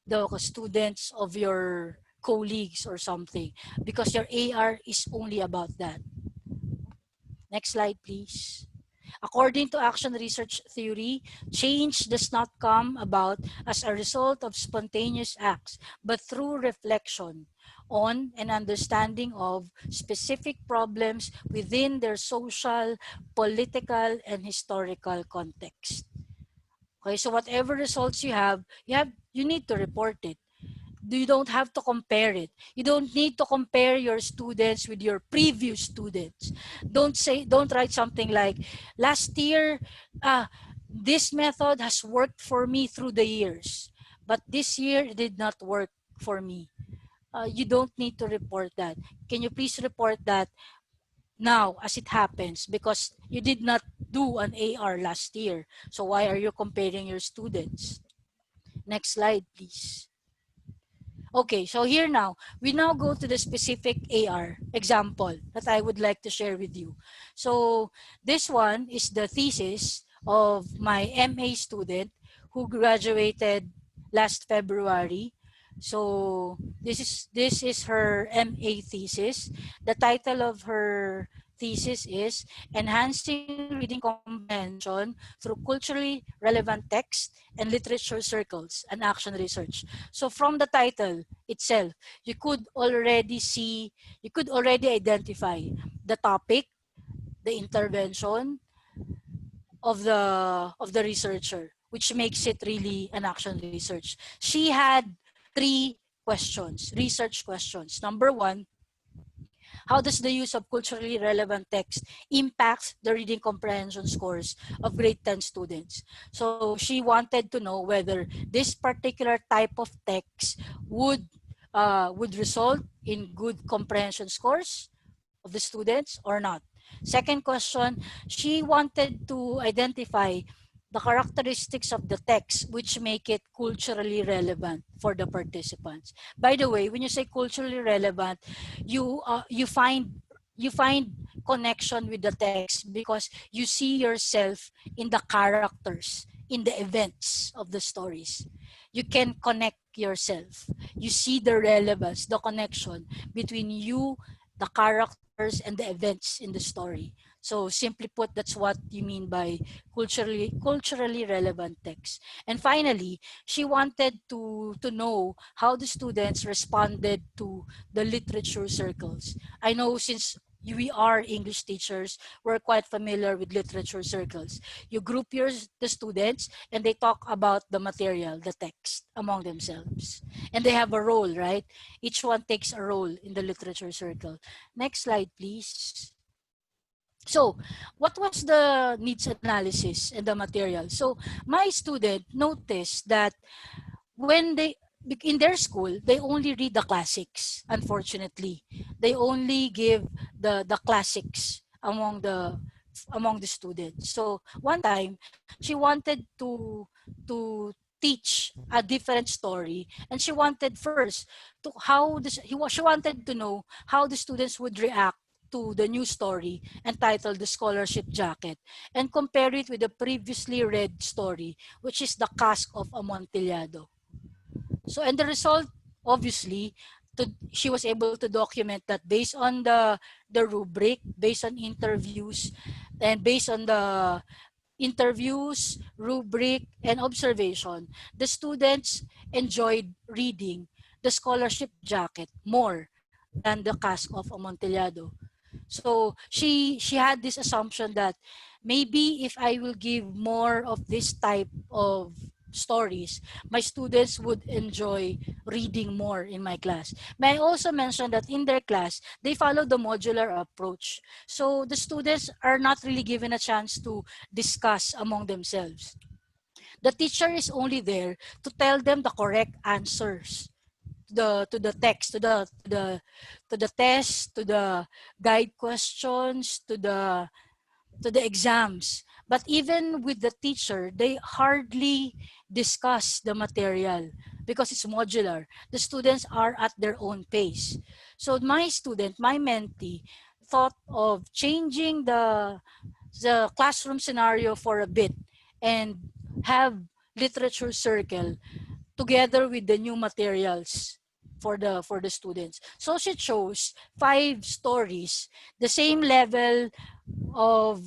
the students of your colleagues or something, because your AR is only about that. Next slide, please. According to action research theory, change does not come about as a result of spontaneous acts, but through reflection on and understanding of specific problems within their social, political, and historical context. Okay, so whatever results you need to report it. You don't have to compare it. You don't need to compare your students with your previous students. Don't write something like, last year, this method has worked for me through the years, but this year it did not work for me. You don't need to report that. Can you please report that now as it happens, because you did not do an AR last year. So why are you comparing your students? Next slide, please. Okay, so here now, we now go to the specific AR example that I would like to share with you. So this one is the thesis of my MA student who graduated last February. So this is her MA thesis. The title of her thesis is Enhancing Reading Comprehension Through Culturally Relevant Text and Literature Circles and Action Research. So from the title itself, you could already identify the topic, the intervention of the researcher, which makes it really an action research. She had three questions, research questions. Number one, how does the use of culturally relevant text impact the reading comprehension scores of grade 10 students? So she wanted to know whether this particular type of text would result in good comprehension scores of the students or not. Second question, she wanted to identify the characteristics of the text which make it culturally relevant for the participants. By the way, when you say culturally relevant, you find connection with the text because you see yourself in the characters, in the events of the stories. You can connect yourself. You see the relevance, the connection between you, the characters, and the events in the story. So simply put, that's what you mean by culturally relevant text. And finally, she wanted to know how the students responded to the literature circles. I know since we are English teachers, we're quite familiar with literature circles. You group the students and they talk about the material, the text among themselves. And they have a role, right? Each one takes a role in the literature circle. Next slide, please. So, what was the needs analysis and the material? So, my student noticed that when they in their school they only read the classics. Unfortunately, they only give the classics among the students. So one time she wanted to teach a different story, and she wanted first to she wanted to know how the students would react to the new story entitled The Scholarship Jacket and compare it with the previously read story, which is The Cask of Amontillado. So, and the result, obviously, she was able to document that based on the rubric, based on interviews, and based on the interviews, rubric, and observation, the students enjoyed reading the scholarship jacket more than the cask of Amontillado. So she had this assumption that maybe if I will give more of this type of stories, my students would enjoy reading more in my class. May I also mention that in their class, they follow the modular approach. So the students are not really given a chance to discuss among themselves. The teacher is only there to tell them the correct answers to the text, to the test, to the guide questions, to the exams. But even with the teacher, they hardly discuss the material because it's modular. The students are at their own pace. So my student, my mentee, thought of changing the classroom scenario for a bit and have literature circle together with the new materials for the students. So she chose 5 stories, the same level of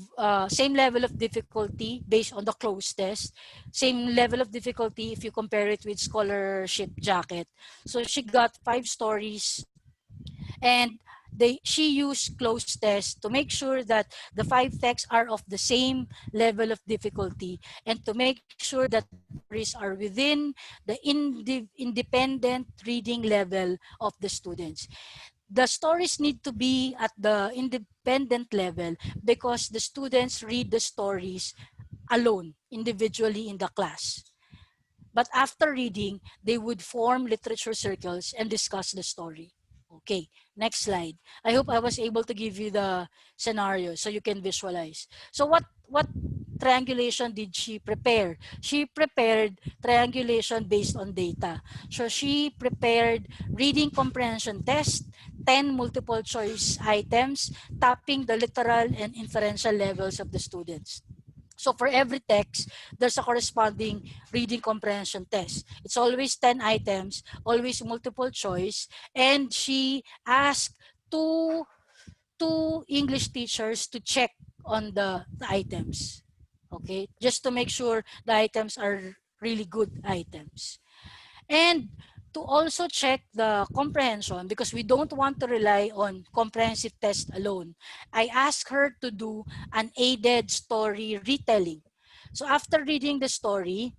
difficulty based on the closed test, same level of difficulty if you compare it with scholarship jacket. So she got 5 stories, and she used closed test to make sure that the 5 texts are of the same level of difficulty and to make sure that the stories are within the independent reading level of the students. The stories need to be at the independent level because the students read the stories alone, individually in the class. But after reading, they would form literature circles and discuss the story. Okay, next slide. I hope I was able to give you the scenario so you can visualize. So what triangulation did she prepare? She prepared triangulation based on data. So she prepared reading comprehension test, 10 multiple choice items, tapping the literal and inferential levels of the students. So for every text, there's a corresponding reading comprehension test. It's always 10 items, always multiple choice, and she asked two two English teachers to check on the items. Okay, just to make sure the items are really good items. And to also check the comprehension, because we don't want to rely on comprehensive test alone, I asked her to do an aided story retelling. So after reading the story,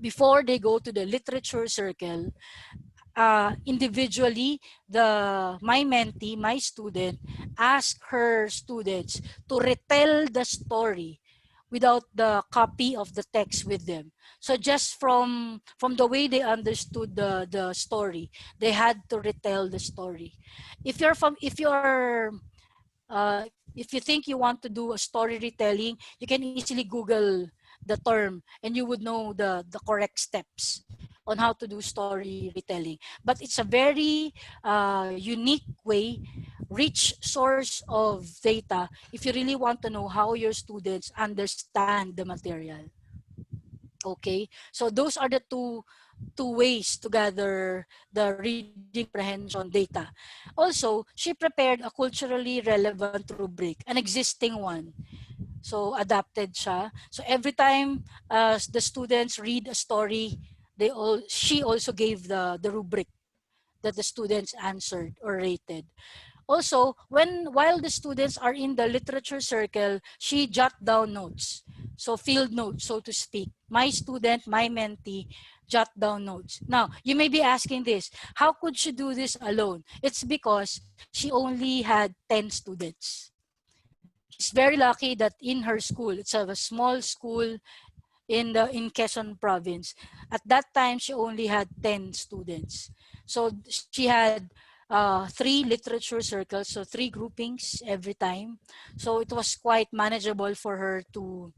before they go to the literature circle, individually, my mentee, my student, asked her students to retell the story without the copy of the text with them. So just from the way they understood the story, they had to retell the story. If you're if you think you want to do a story retelling, you can easily Google the term and you would know the correct steps on how to do story retelling. But it's a very unique way, rich source of data if you really want to know how your students understand the material. Okay, so those are the two ways to gather the reading comprehension data. Also, she prepared a culturally relevant rubric, an existing one. So adapted siya. So every time the students read a story, she also gave the rubric that the students answered or rated. Also, while the students are in the literature circle, she jot down notes. So field notes, so to speak. My student, my mentee, jot down notes. Now, you may be asking this, how could she do this alone? It's because she only had 10 students. She's very lucky that in her school, it's a small school in Quezon province. At that time, she only had 10 students. So she had three literature circles, so three groupings every time. So it was quite manageable for her to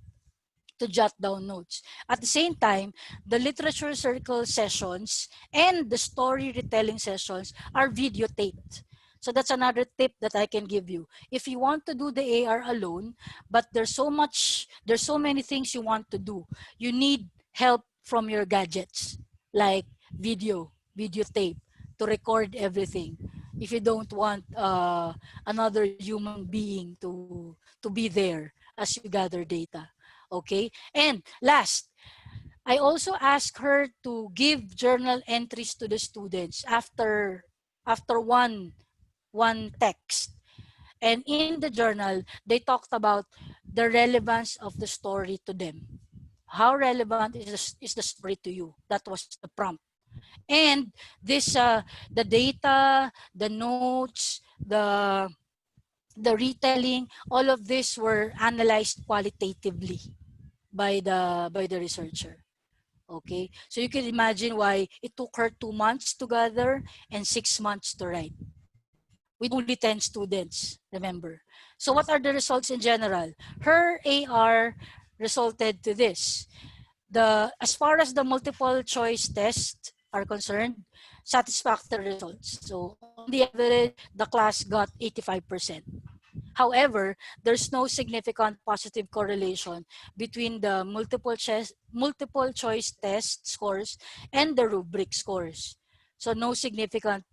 jot down notes. At the same time, the literature circle sessions and the story retelling sessions are videotaped. So that's another tip that I can give you. If you want to do the AR alone, but there's so many things you want to do, you need help from your gadgets, like videotape, to record everything. If you don't want another human being to be there as you gather data. Okay? And last, I also asked her to give journal entries to the students after one text. And in the journal, they talked about the relevance of the story to them. How relevant is the story to you? That was the prompt. And this the data, the notes, the retelling, all of this were analyzed qualitatively by the researcher. Okay, so you can imagine why it took her 2 months to gather and 6 months to write with only 10 students, remember. So what are the results in general? Her AR resulted to this. As far as the multiple choice tests are concerned, satisfactory results. So on the average, the class got 85%. However, there's no significant positive correlation between the multiple choice test scores and the rubric scores. So no significant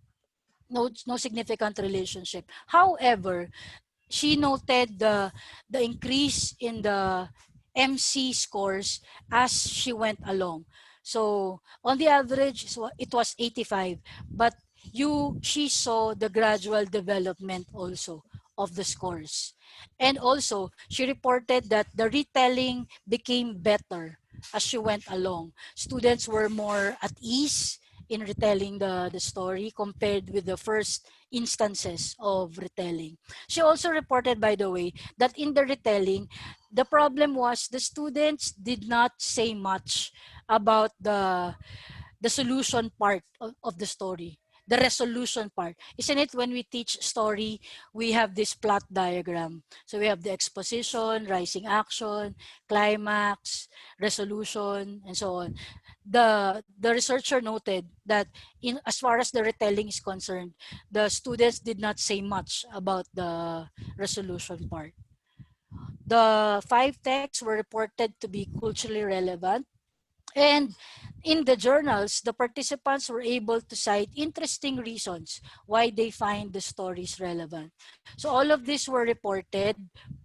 relationship. However, she noted the increase in the MC scores as she went along. So on the average, so it was 85, but she saw the gradual development also of the scores. And also, she reported that the retelling became better as she went along. Students were more at ease in retelling the story compared with the first instances of retelling. She also reported, by the way, that in the retelling, the problem was the students did not say much about the solution part of the story, the resolution part. Isn't it when we teach story, we have this plot diagram. So we have the exposition, rising action, climax, resolution, and so on. The researcher noted that in as far as the retelling is concerned, the students did not say much about the resolution part. The 5 texts were reported to be culturally relevant. And in the journals, the participants were able to cite interesting reasons why they find the stories relevant. So all of these were reported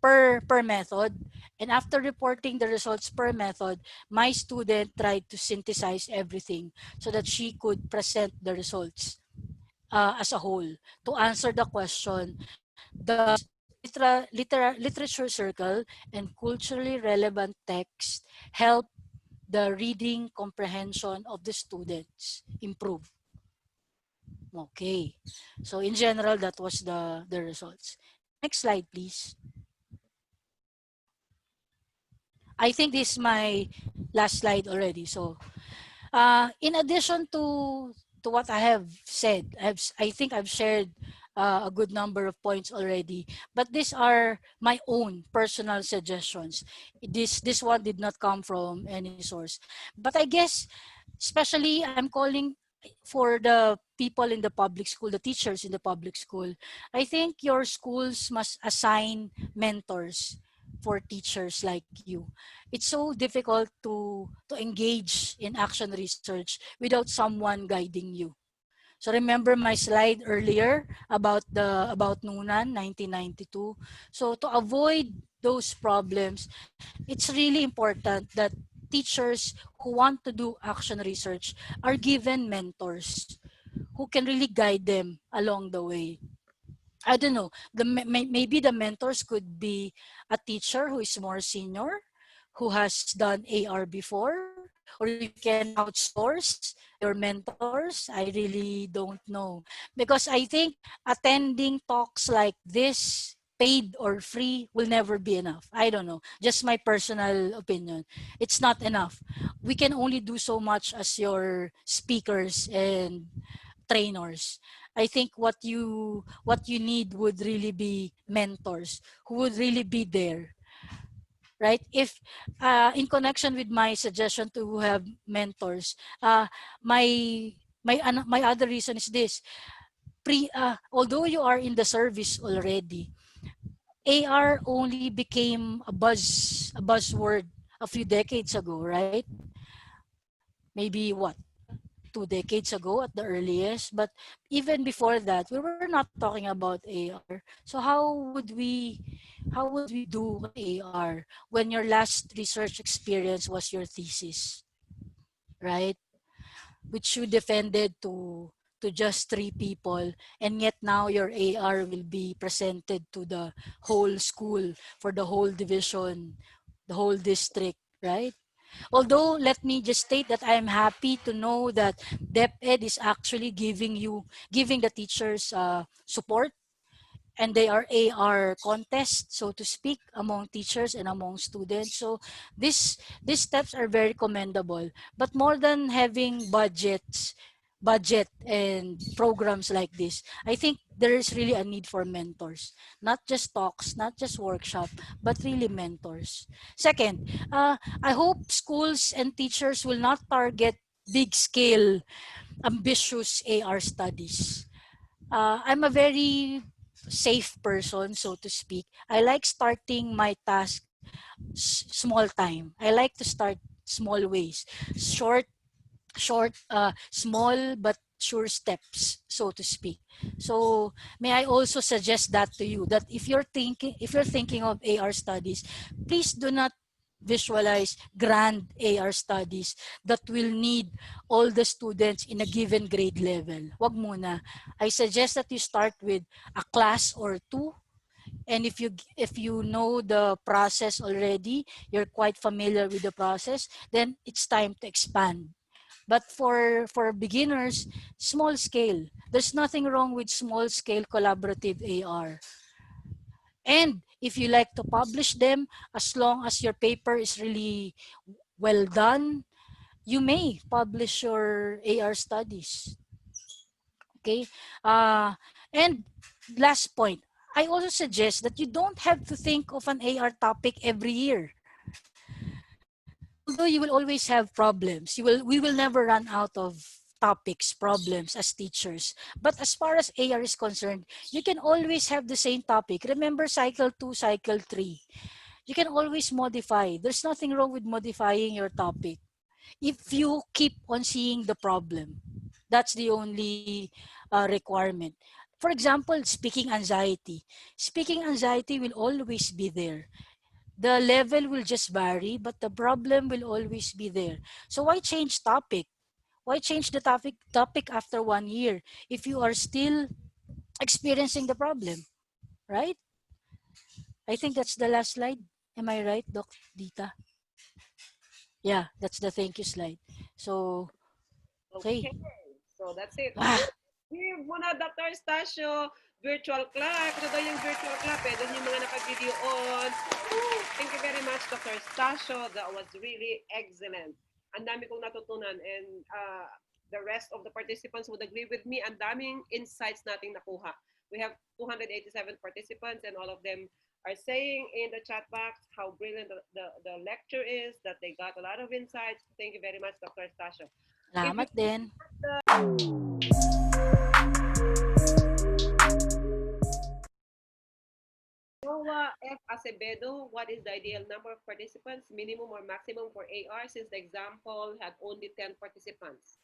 per method. And after reporting the results per method, my student tried to synthesize everything so that she could present the results as a whole to answer the question, does literature circle and culturally relevant text help the reading comprehension of the students improve? Okay. So in general, that was the results. Next slide, please. I think this is my last slide already. So in addition to what I have said, I think I've shared a good number of points already. But these are my own personal suggestions. This one did not come from any source. But I guess, especially, I'm calling for the people in the public school, the teachers in the public school. I think your schools must assign mentors for teachers like you. It's so difficult to engage in action research without someone guiding you. So remember my slide earlier about Nunan 1992. So to avoid those problems, it's really important that teachers who want to do action research are given mentors who can really guide them along the way. I don't know. Maybe the mentors could be a teacher who is more senior, who has done AR before, or you can outsource your mentors. I really don't know. Because I think attending talks like this, paid or free, will never be enough. I don't know. Just my personal opinion. It's not enough. We can only do so much as your speakers and trainers. I think what you need would really be mentors who would really be there, right? If in connection with my suggestion to have mentors, my my other reason is this: although you are in the service already, AR only became a buzzword a few decades ago, right? Maybe what, 2 decades ago at the earliest. But even before that, we were not talking about AR. So how would we do on AR when your last research experience was your thesis, right? Which you defended to just 3 people, and yet now your AR will be presented to the whole school, for the whole division, the whole district, right? Although, let me just state that I am happy to know that DepEd is actually giving the teachers support, and they are AR contests, so to speak, among teachers and among students. So these steps are very commendable. But more than having budget and programs like this, I think there is really a need for mentors, not just talks, not just workshop, but really mentors. Second, I hope schools and teachers will not target big scale ambitious AR studies. I'm a very safe person, so to speak. I like starting my task small time. I like to start small ways, short, small but sure steps, so to speak. So may I also suggest that to you, that if you're thinking of AR studies, please do not visualize grand AR studies that will need all the students in a given grade level. Wag muna. I suggest that you start with a class or two, and if you know the process already, you're quite familiar with the process, then it's time to expand. But for beginners, small scale. There's nothing wrong with small scale collaborative AR. And if you like to publish them, as long as your paper is really well done, you may publish your AR studies. Okay? And last point, I also suggest that you don't have to think of an AR topic every year. Although you will always have problems, we will never run out of topics, problems as teachers. But as far as AR is concerned, you can always have the same topic. Remember cycle 2, cycle 3. You can always modify. There's nothing wrong with modifying your topic. if you keep on seeing the problem. That's the only requirement. For example, speaking anxiety. Speaking anxiety will always be there. The level will just vary, but the problem will always be there. So why change topic? Why change the topic after 1 year if you are still experiencing the problem, right? I think that's the last slide. Am I right, Doc Dita? Yeah, that's the thank you slide. So, Okay, okay. so that's it. Ah, Give muna Dr. Stasio virtual clap. Ito daw yung virtual clap eh. Doon yung mga naka-video on. Woo! Thank you very much, Dr. Stasio. That was really excellent. Ang dami kong natutunan and the rest of the participants would agree with me. Ang daming insights nating nakuha. We have 287 participants and all of them are saying in the chat box how brilliant the lecture is, that they got a lot of insights. Thank you very much, Dr. Stasio. If you salamat din. Noah F. Acevedo, what is the ideal number of participants, minimum or maximum for AR, since the example had only 10 participants?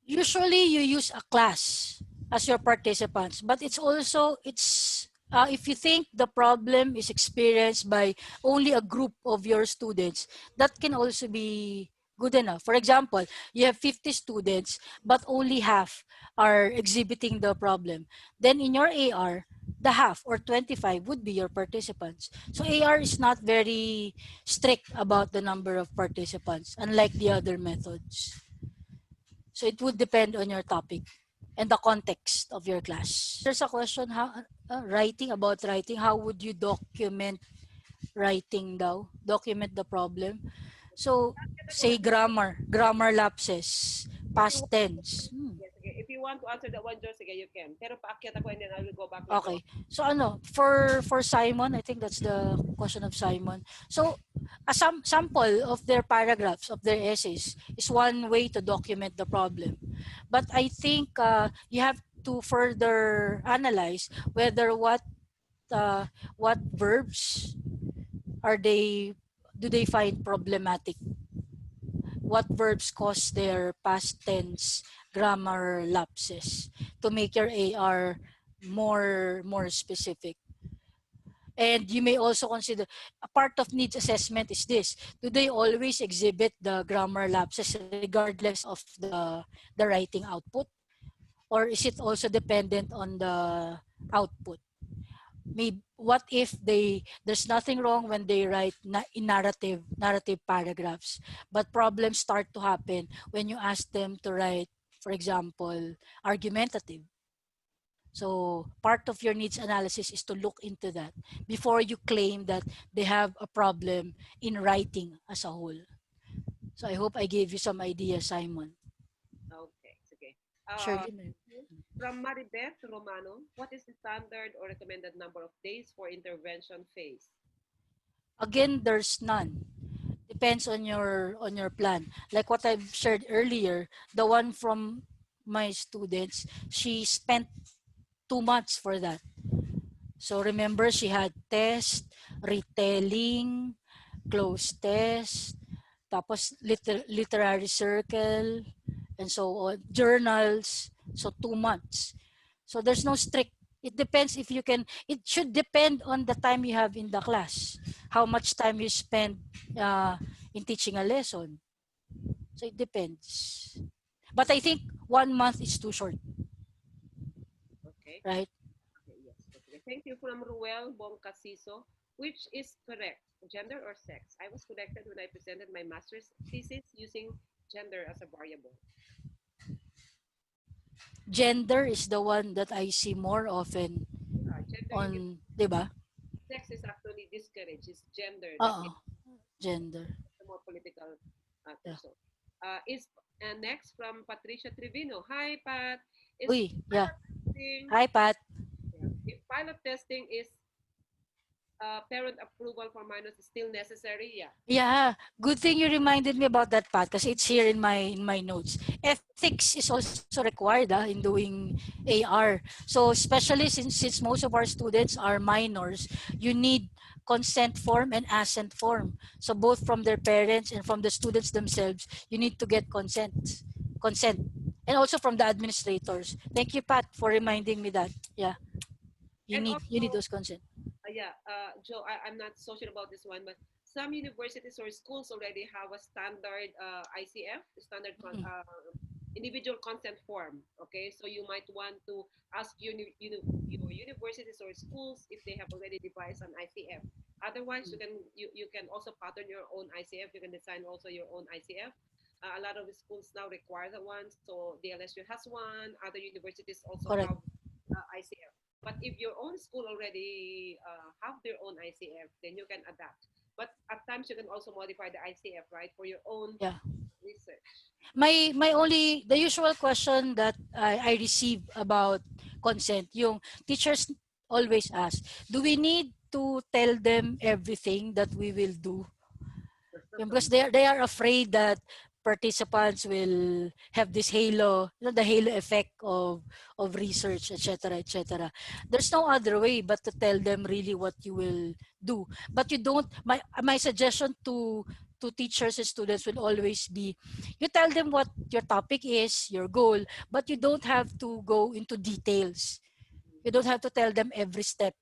Usually you use a class as your participants, but it's also, if you think the problem is experienced by only a group of your students, that can also be good enough. For example, you have 50 students, but only half are exhibiting the problem. Then in your AR, the half or 25 would be your participants. So AR is not very strict about the number of participants, unlike the other methods. So it would depend on your topic and the context of your class. There's a question, how writing, how would you document writing daw? Document the problem. So say grammar lapses, past tense. Yes, okay. If you want to answer that one, Joe, sige, you can. Pero paakyat ako and then I will go back later. Okay. So for Simon, I think that's the question of Simon. So a sample of their paragraphs, of their essays, is one way to document the problem. But I think you have to further analyze whether what verbs are they do they find problematic, what verbs cause their past tense grammar lapses, to make your AR more specific. And you may also consider, a part of needs assessment is this: do they always exhibit the grammar lapses regardless of the writing output, or is it also dependent on the output? Maybe, what if there's nothing wrong when they write in narrative paragraphs, but problems start to happen when you ask them to write, for example, argumentative. So part of your needs analysis is to look into that before you claim that they have a problem in writing as a whole. So I hope I gave you some ideas, Simon. Okay, sige. Shirley, From Maribeth Romano, what is the standard or recommended number of days for intervention phase? again, there's none. Depends on your plan. Like what I've shared earlier, the one from my students, she spent 2 months for that. So remember, she had test, retelling, close test, tapos literary circle, and so on, journals. So 2 months. So there's no strict. It depends if you can. It should depend on the time you have in the class, how much time you spend uh, in teaching a lesson. So it depends. But I think 1 month is too short, Okay. right? Okay, yes. Okay. Thank you. From Ruel Bongcasiso, which is correct, gender or sex? I was corrected when I presented my master's thesis using gender as a variable. Gender is the one that I see more often Gender, you can, on, di ba? sex is actually discouraged. It's gender that Oo, is gender. the more political Yeah. person. Is next from Patricia Trevino. Hi, Pat. Is Uy, yeah. testing, Hi, Pat. if pilot testing is parent approval for minors is still necessary. Yeah. Yeah, good thing you reminded me about that, Pat, because it's here in my notes. Ethics is also required in doing AR. So especially since most of our students are minors, you need consent form and assent form. So both from their parents and from the students themselves, you need to get consent, and also from the administrators. Thank you, Pat, for reminding me that. Yeah, And you need also, those consent. yeah, Joe, I'm not so sure about this one, but some universities or schools already have a standard ICF, standard Mm, individual consent form. Okay, so you might want to ask your universities or schools if they have already devised an ICF. Otherwise, you can also pattern your own ICF. You can design also your own ICF. A lot of the schools now require that one. So DLSU has one. Other universities also correct. have ICF. But if your own school already have their own ICF, then you can adapt. But at times you can also modify the ICF, right, for your own Yeah. research. My only the usual question that I receive about consent, yung teachers always ask, do we need to tell them everything that we will do? Because they are afraid that participants will have this halo, the halo effect of research, etc., etc. There's no other way but to tell them really what you will do. But you don't. My suggestion to teachers and students will always be, you tell them what your topic is, your goal, but you don't have to go into details. You don't have to tell them every step,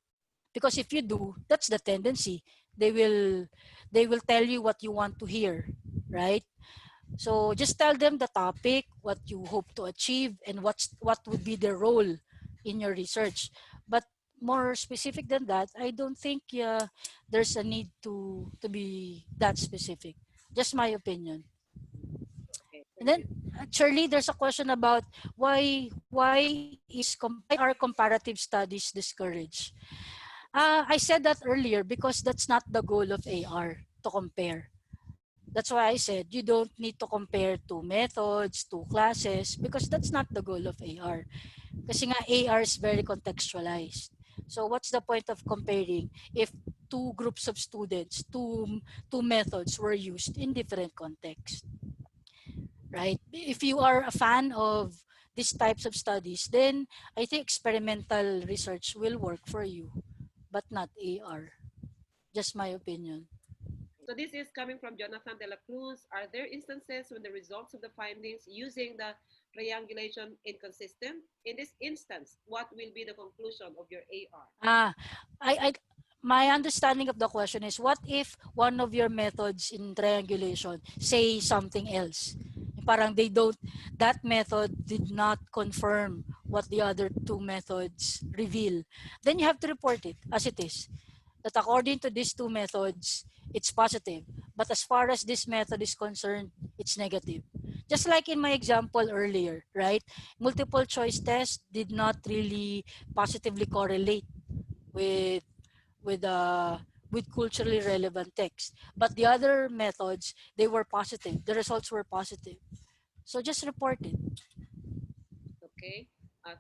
because if you do, that's the tendency. They will they will tell you what you want to hear, right? So just tell them the topic, what you hope to achieve, and what would be the role in your research. But more specific than that, I don't think there's a need to be that specific. Just my opinion. Okay, And thank then, you. Shirley, there's a question about why are comparative studies discouraged? I said that earlier because that's not the goal of AR, to compare. That's why I said you don't need to compare two methods, two classes, because that's not the goal of AR. Kasi nga AR is very contextualized. So what's the point of comparing if two groups of students, two methods were used in different contexts, right? If you are a fan of these types of studies, then I think experimental research will work for you, but not AR. Just my opinion. So this is coming from Jonathan de la Cruz. Are there instances when the results of the findings using the triangulation inconsistent? In this instance, what will be the conclusion of your AR? Ah, I my understanding of the question is, what if one of your methods in triangulation say something else? Parang they don't, that method did not confirm what the other two methods reveal. Then you have to report it as it is. That according to these two methods, it's positive. But as far as this method is concerned, it's negative. Just like in my example earlier, right? Multiple choice test did not really positively correlate with with uh with culturally relevant text. But the other methods, they were positive. The results were positive. So just report it. Okay,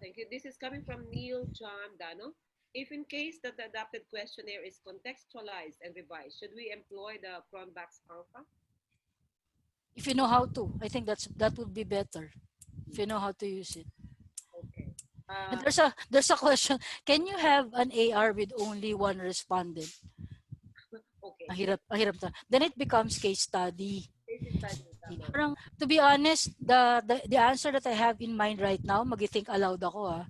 thank you. This is coming from Neil John Dano. If in case that the adapted questionnaire is contextualized and revised, should we employ the Cronbach's alpha? If you know how to, I think that would be better. If you know how to use it. Okay. And Uh, there's a question. Can you have an AR with only one respondent? okay. Mahirap na. Then it becomes case study. Case study, tama. Parang, to be honest, the answer that I have in mind right now, mag-think aloud ako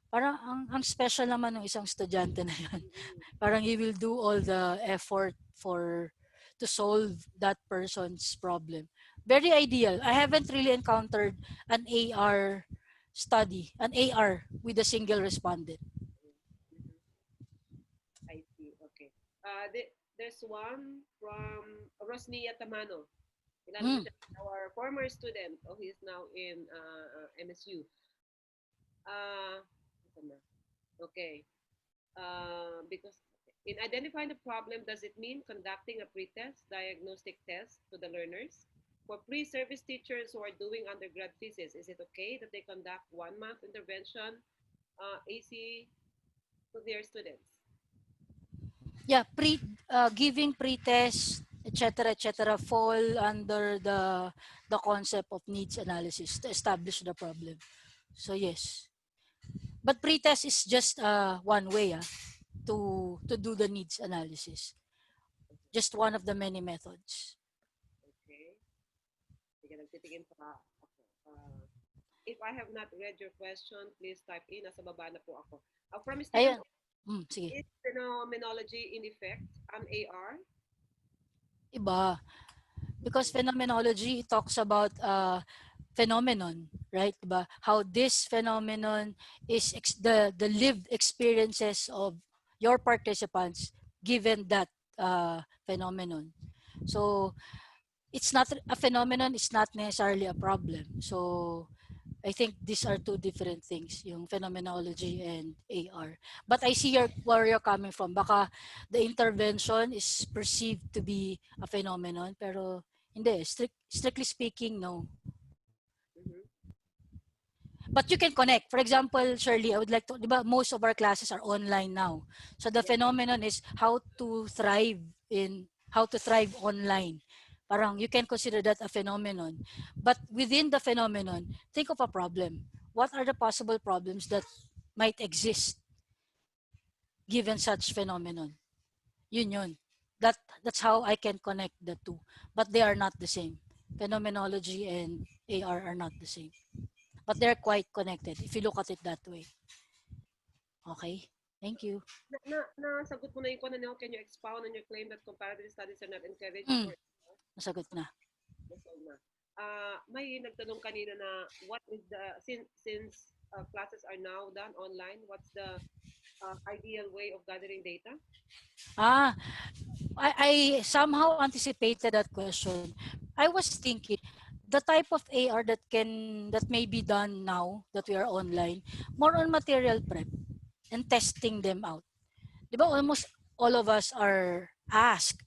parang ang special naman ng isang estudyante na yan. Mm-mm. Parang he will do all the effort to solve that person's problem. Very ideal. I haven't really encountered an AR study, an AR with a single respondent. Mhm. I see. Okay. There's one from Rosnia Tamano. Kilala mo Mm. siya, our former student. Oh, he's now in MSU. Ito na. Okay. Because in identifying the problem, does it mean conducting a pre-test diagnostic test to the learners? For pre-service teachers who are doing undergrad thesis, is it okay that they conduct 1 month intervention AC to their students? Yeah, giving pre-test, etc., fall under the concept of needs analysis to establish the problem. So yes, but pre-test is just one way to do the needs analysis. Just one of the many methods. Okay. Sige, nagtitingin pa ako. If I have not read your question, please type in. Nasa baba na po ako. From student, Ayan. Sige. is phenomenology in effect an AR? Iba. Because phenomenology talks about phenomenon, right? Diba? How this phenomenon is the lived experiences of your participants given that phenomenon. So it's not a phenomenon, it's not necessarily a problem. So I think these are two different things, yung phenomenology and AR. But I see where you're coming from. Baka the intervention is perceived to be a phenomenon, pero hindi. Strictly speaking, no. Mm-hmm. But you can connect. For example, Shirley, I would like to, diba, most of our classes are online now. So the phenomenon is how to thrive online. Parang you can consider that a phenomenon. But within the phenomenon, think of a problem. What are the possible problems that might exist given such phenomenon? Yun. That's how I can connect the two. But they are not the same. Phenomenology and AR are not the same. But they're quite connected if you look at it that way. Okay? Thank you. Nasagot mo na yung kung can you expound on your claim that comparative studies are not encouraged for Nasagot na. May nagtanong kanina na what is the since classes are now done online, what's the ideal way of gathering data? I somehow anticipated that question. I was thinking the type of AR that may be done now that we are online, more on material prep and testing them out. Diba almost all of us are asked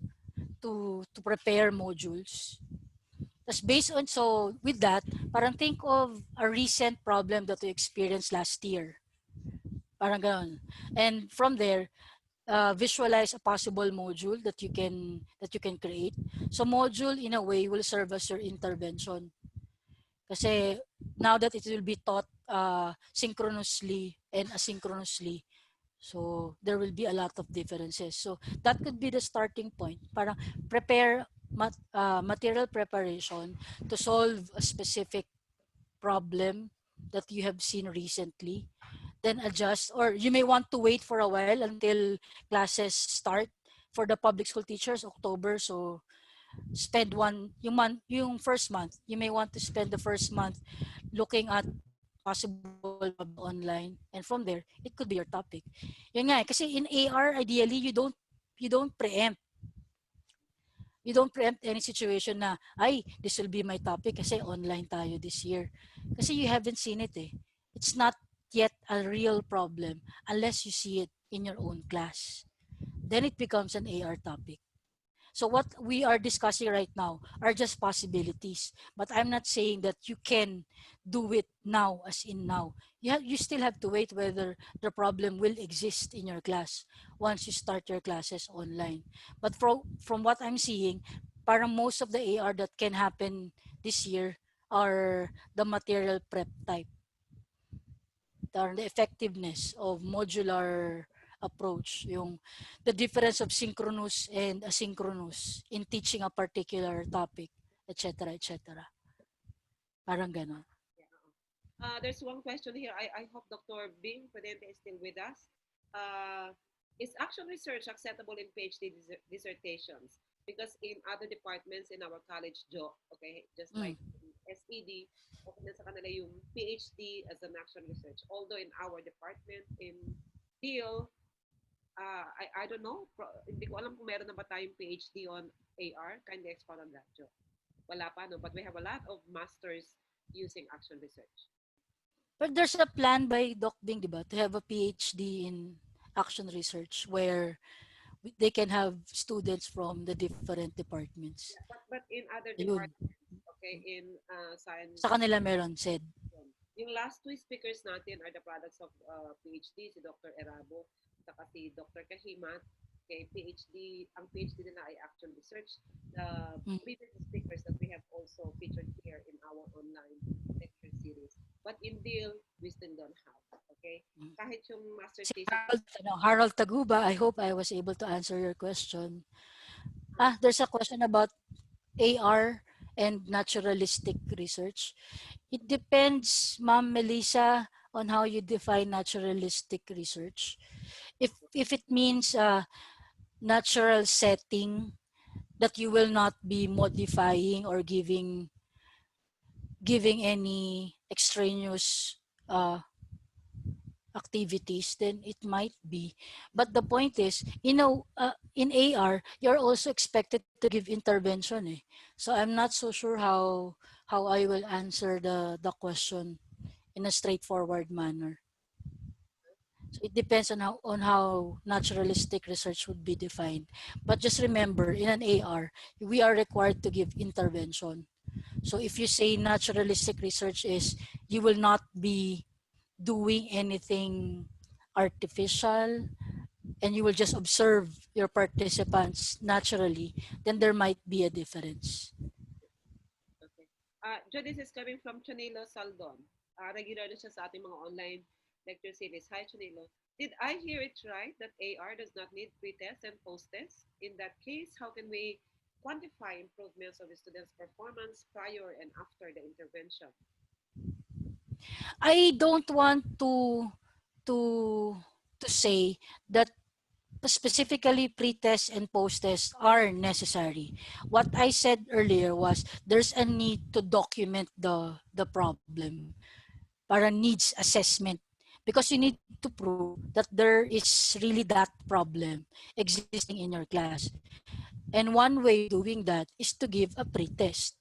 to prepare modules. That's based on, so with that, parang think of a recent problem that we experienced last year. Parang ganun. And from there, visualize a possible module that you can create. So module in a way will serve as your intervention. Kasi now that it will be taught synchronously and asynchronously, so there will be a lot of differences. So that could be the starting point. Parang prepare material preparation to solve a specific problem that you have seen recently, then adjust, or you may want to wait for a while until classes start. For the public school teachers, October, so spend yung first month, you may want to spend the first month looking at possible online, and from there it could be your topic. Yun nga, kasi in AR ideally you don't preempt any situation na, ay, this will be my topic kasi online tayo this year. Kasi you haven't seen it eh. It's not yet a real problem unless you see it in your own class. Then it becomes an AR topic. So what we are discussing right now are just possibilities. But I'm not saying that you can do it now, as in now. You still have to wait whether the problem will exist in your class once you start your classes online. But from what I'm seeing, parang most of the AR that can happen this year are the material prep type. The effectiveness of modular approach, yung the difference of synchronous and asynchronous in teaching a particular topic, etc., etc. Parang ganon. There's one question here. I hope Dr. Bing Prudente is still with us. Is action research acceptable in PhD dissertations? Because in other departments in our college, okay, just like SED, okay na sa kanila yung PhD as an action research. Although in our department, in DL, I don't know, hindi ko alam kung meron na ba tayong PhD on AR. Kindly expound on that, Joe. Wala pa, no? But we have a lot of masters using action research. But there's a plan by Doc Bing, diba, to have a PhD in action research where they can have students from the different departments. Yeah, but in other departments, okay, in science. Sa kanila meron, said. Yung last two speakers natin are the products of PhD, si Dr. Erabo, saka si Dr. Kahimat. Okay, PhD, ang PhD nila ay action research. The Mm. previous speakers that we have also featured here in our online lecture series. But in deal, we still don't have. Okay? Kahit yung master Si thesis. Harold Taguba, I hope I was able to answer your question. There's a question about AR and naturalistic research. It depends, Ma'am Melissa, on how you define naturalistic research. If it means a natural setting that you will not be modifying or giving any extraneous activities, then it might be. But the point is, in AR, you're also expected to give intervention. So I'm not so sure how I will answer the question in a straightforward manner. So it depends on how naturalistic research would be defined. But just remember, in an AR, we are required to give intervention. So if you say naturalistic research is you will not be doing anything artificial and you will just observe your participants naturally, then there might be a difference. Okay. Joe, this is coming from Chanilo Saldon. Regular na siya sa ating mga online lecture series. Hi, Chanilo. Did I hear it right that AR does not need pre-test and post-test? In that case, how can we quantify improvements of the students' performance prior and after the intervention? I don't want to to say that specifically pre-test and post-test are necessary. What I said earlier was there's a need to document the problem para needs assessment because you need to prove that there is really that problem existing in your class. And one way of doing that is to give a pre-test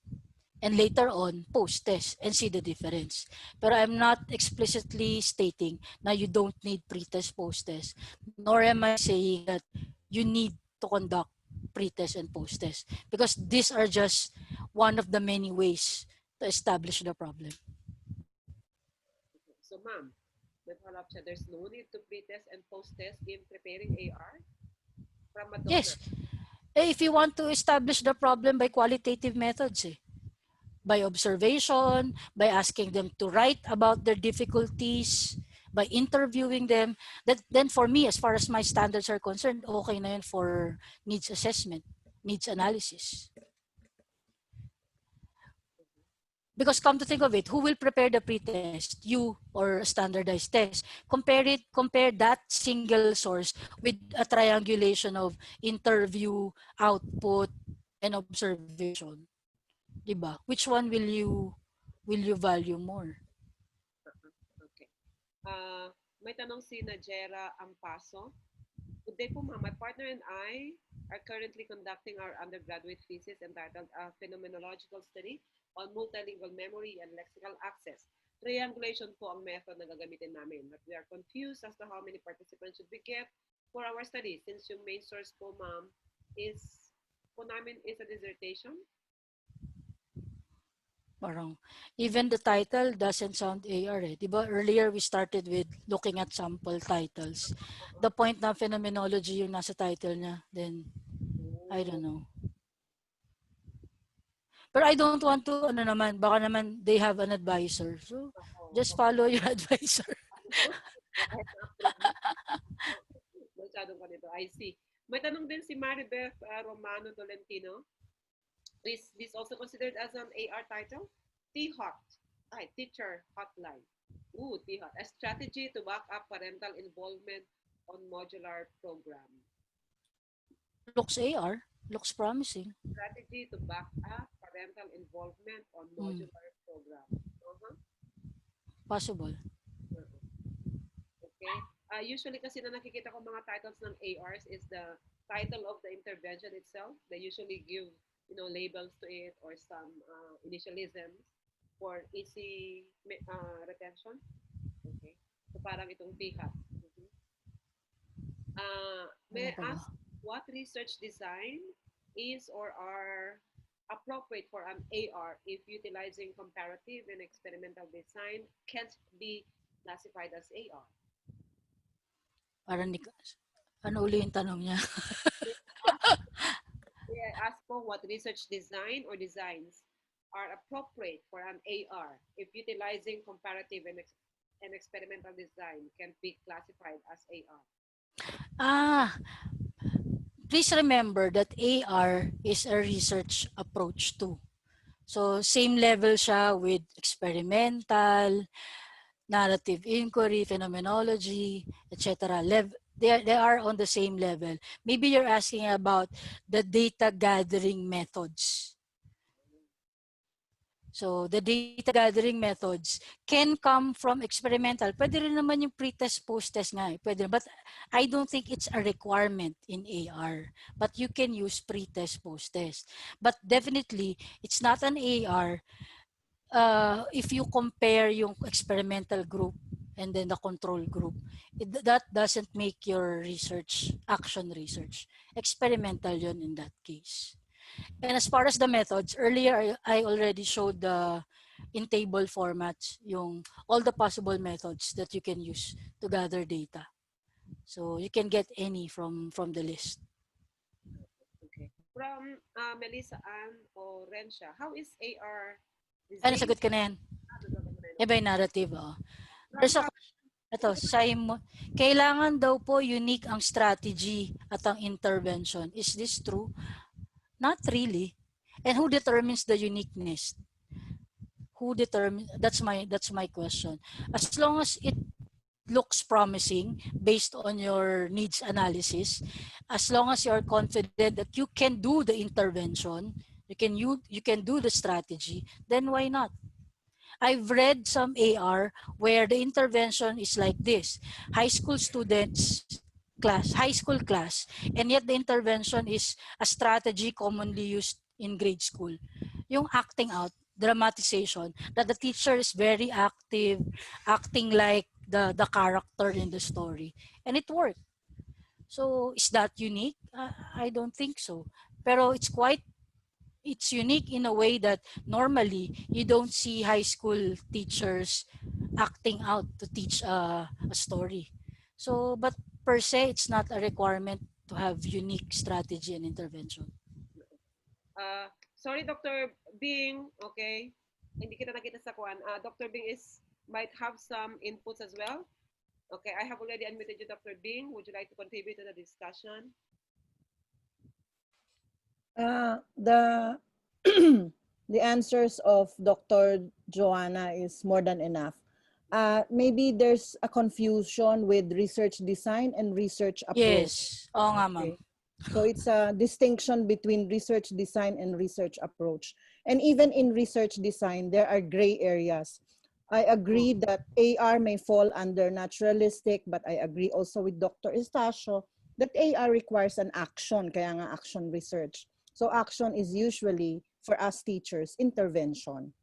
and later on post-test and see the difference. But I'm not explicitly stating na you don't need pre-test, post-test, nor am I saying that you need to conduct pre-test and post-test because these are just one of the many ways to establish the problem. Okay. So, ma'am, may follow-up siya. There's no need to pre-test and post-test in preparing AR from Madonna. Yes, if you want to establish the problem by qualitative methods, by observation, by asking them to write about their difficulties, by interviewing them, that then for me, as far as my standards are concerned, okay na yun for needs assessment, needs analysis. Because come to think of it, who will prepare the pretest? You or a standardized test. Compare that single source with a triangulation of interview, output, and observation. Diba? Which one will you value more? Okay. May tanong si Najera Ampaso. Good day po, ma'am. My partner and I are currently conducting our undergraduate thesis entitled A Phenomenological Study on Multilingual Memory and Lexical Access. Triangulation po ang method na gagamitin namin. But we are confused as to how many participants should we get for our study since yung main source po, ma'am, is a dissertation. Parang, even the title doesn't sound AR Diba? Earlier, we started with looking at sample titles. The point na phenomenology yung nasa title niya, then, I don't know. But I don't want to, baka naman they have an advisor. So, just follow your advisor. Masyadong ganito. I see. May tanong din si Maribeth Romano Tolentino. Is this also considered as an AR title? T-Hot. Teacher Hotline. T-Hot. A strategy to back up parental involvement on modular program. Looks AR. Looks promising. Strategy to back up parental involvement on modular program. Possible. Okay. Usually kasi na nakikita ko mga titles ng ARs is the title of the intervention itself. They usually give labels to it or some initialisms for easy retention. Okay. So parang itong TCAT. May I ask what research design is or are appropriate for an AR if utilizing comparative and experimental design can't be classified as AR? Parang Ano uli yung tanong niya? May I ask po what research design or designs are appropriate for an AR if utilizing comparative and experimental design can be classified as AR? Ah, please remember that AR is a research approach too. So same level siya with experimental, narrative inquiry, phenomenology, etc. They are on the same level. Maybe you're asking about the data gathering methods. So the data gathering methods can come from experimental. Pwede rin naman yung pre-test, post-test nga. Pwede. But I don't think it's a requirement in AR. But you can use pre-test, post-test. But definitely, it's not an AR if you compare yung experimental group and then the control group. That doesn't make your research action research. Experimental yun in that case. And as far as the methods, earlier I already showed the in table formats yung all the possible methods that you can use to gather data. So you can get any from the list. Okay. From Melissa Ann o Rensha, how is AR Ano, design? sagot ka na yan. Iba yung narrative. Oh. There's a ito, Simon, kailangan daw po unique ang strategy at ang intervention. Is this true? Not really. And who determines the uniqueness? Who determines? That's my question. As long as it looks promising based on your needs analysis, as long as you're confident that you can do the intervention, you can do the strategy, then why not? I've read some AR where the intervention is like this: high school students class, high school class, and yet the intervention is a strategy commonly used in grade school. Yung acting out, dramatization, that the teacher is very active, acting like the character in the story, and it worked. So is that unique? I don't think so. Pero it's unique in a way that normally you don't see high school teachers acting out to teach a story. So, but per se, it's not a requirement to have unique strategy and intervention. Sorry, Dr. Bing, okay? Hindi kita nakita sa kuan. Dr. Bing might have some inputs as well. Okay, I have already unmuted you, Dr. Bing. Would you like to contribute to the discussion? The the answers of Dr. Joanna is more than enough. Maybe there's a confusion with research design and research approach. Yes. Oo nga, ma'am. Okay. So it's a distinction between research design and research approach. And even in research design, there are gray areas. I agree that AR may fall under naturalistic, but I agree also with Dr. Estacio that AR requires an action, kaya nga action research. So action is usually, for us teachers, intervention.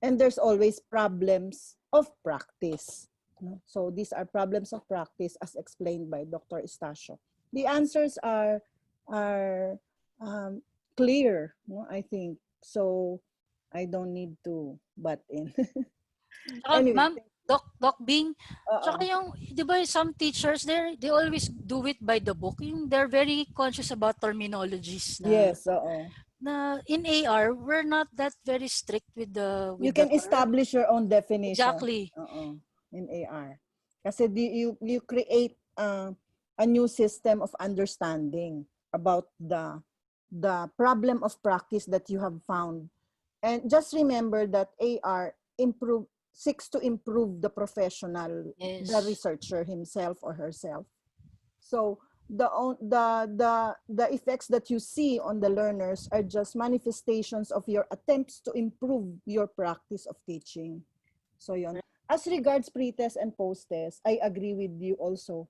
And there's always problems of practice. So these are problems of practice as explained by Dr. Estacio. The answers are clear, I think. So I don't need to butt in. Anyway, ma'am, Doc Bing, tsaka yung, di ba some teachers there, they always do it by the book. Yung they're very conscious about terminologies. Na, yes, na in AR, we're not that very strict with the you can establish your own definition. Exactly. In AR. Kasi you create a new system of understanding about the problem of practice that you have found. And just remember that AR seeks to improve the professional, yes, the researcher himself or herself. So the effects that you see on the learners are just manifestations of your attempts to improve your practice of teaching. So yun. As regards pre-test and post-test, I agree with you also.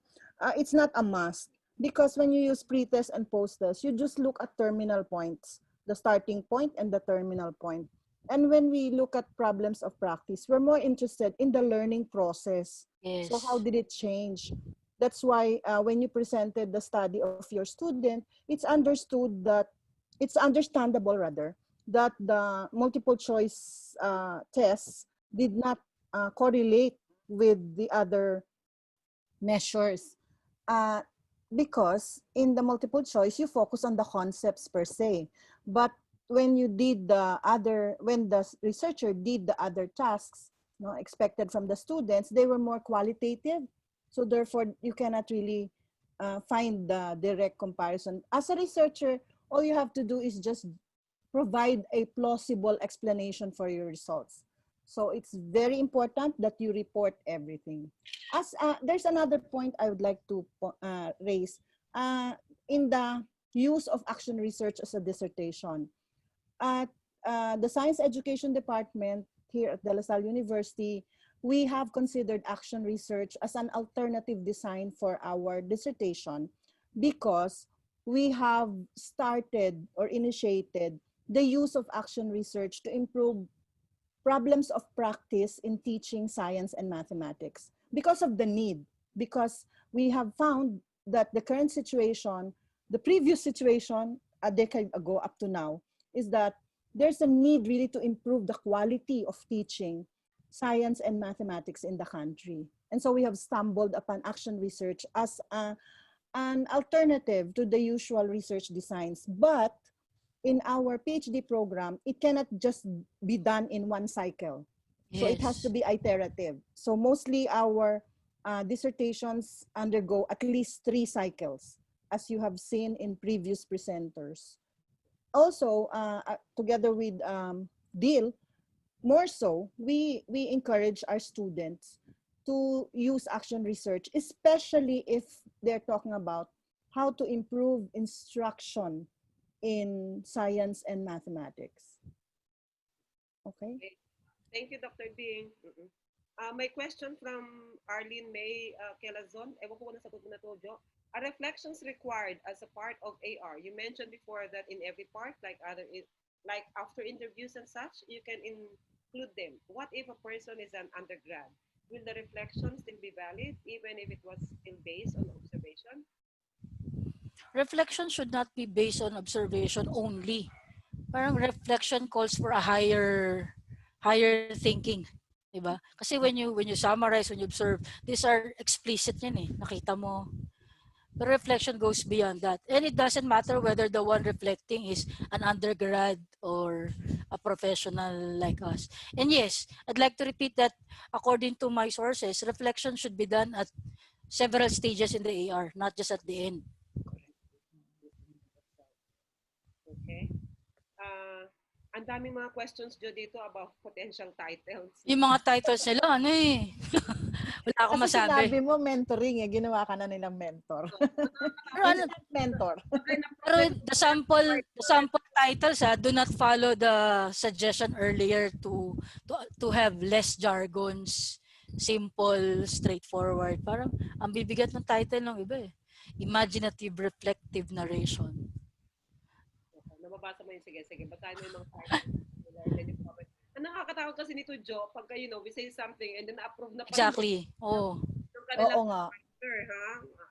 It's not a must because when you use pre-test and post-test, you just look at terminal points, the starting point and the terminal point. And when we look at problems of practice, we're more interested in the learning process. Yes. So how did it change? That's why when you presented the study of your student, it's understandable rather, that the multiple choice tests did not correlate with the other measures. uh, because in the multiple choice, you focus on the concepts per se. But when you did when the researcher did the other tasks, expected from the students, they were more qualitative. So therefore, you cannot really find the direct comparison. As a researcher, all you have to do is just provide a plausible explanation for your results. So it's very important that you report everything. As there's another point I would like to raise in the use of action research as a dissertation. At the Science Education Department here at De La Salle University, we have considered action research as an alternative design for our dissertation because we have started or initiated the use of action research to improve problems of practice in teaching science and mathematics because of the need, because we have found that the current situation, the previous situation a decade ago up to now, is that there's a need really to improve the quality of teaching science and mathematics in the country. And so we have stumbled upon action research as an alternative to the usual research designs. But in our PhD program, it cannot just be done in one cycle. So it has to Yes. be iterative. So mostly our dissertations undergo at least 3 cycles, as you have seen in previous presenters. Also, together with Deal, more so, we encourage our students to use action research, especially if they're talking about how to improve instruction in science and mathematics. Okay. Okay. Thank you, Dr. Ding. May question from Arlene May Kelazon. Ewan ko kung nasagot mo na to, Jo. Are reflections required as a part of AR? You mentioned before that in every part, like after interviews and such, you can include them. What if a person is an undergrad? Will the reflection still be valid even if it was still based on observation? Reflection should not be based on observation only. Parang reflection calls for a higher thinking, 'di ba? Kasi when you summarize, when you observe, these are explicit yan eh. Nakita mo. But reflection goes beyond that. And it doesn't matter whether the one reflecting is an undergrad or a professional like us. And yes, I'd like to repeat that according to my sources, reflection should be done at several stages in the AR, not just at the end. Okay. Ang daming mga questions, Jo, dito about potential titles. Yung mga titles nila, ano eh. Wala akong Kasi masabi. sinabi mo mentoring eh, ginawa ka na nilang mentor. Pero ano, Instant mentor. pero the sample titles do not follow the suggestion earlier to have less jargons, simple, straightforward. Parang ang bibigat ng title ng iba eh. Imaginative reflective narration. Nababasa mo yun, sige, basahin mo yung mga titles. Then you comment. Ang nakakatakot kasi nito, Jo, pagka, we say something and then approve na pa Exactly. Oo. Yung kanilang Oo nga. writer, ha?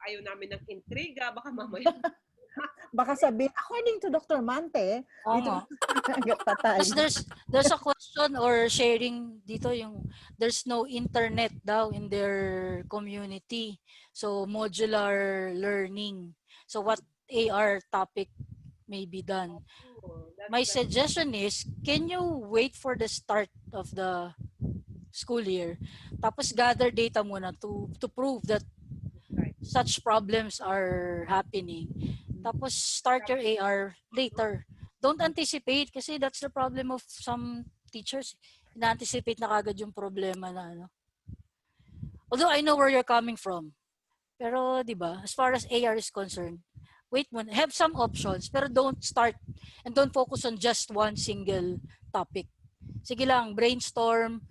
Ayaw namin ng intriga, baka mamaya. Baka sabihin, according to Dr. Mante, dito patay. There's a question or sharing dito yung there's no internet daw in their community. So modular learning. So what AR topic may be done. My suggestion is, can you wait for the start of the school year? Tapos gather data muna to prove that such problems are happening. Tapos start your AR later. Don't anticipate kasi that's the problem of some teachers. Na-anticipate na kagad yung problema na ano. Although I know where you're coming from. Pero 'di ba, as far as AR is concerned, wait muna, have some options pero don't start and don't focus on just one single topic. Sige lang, brainstorm,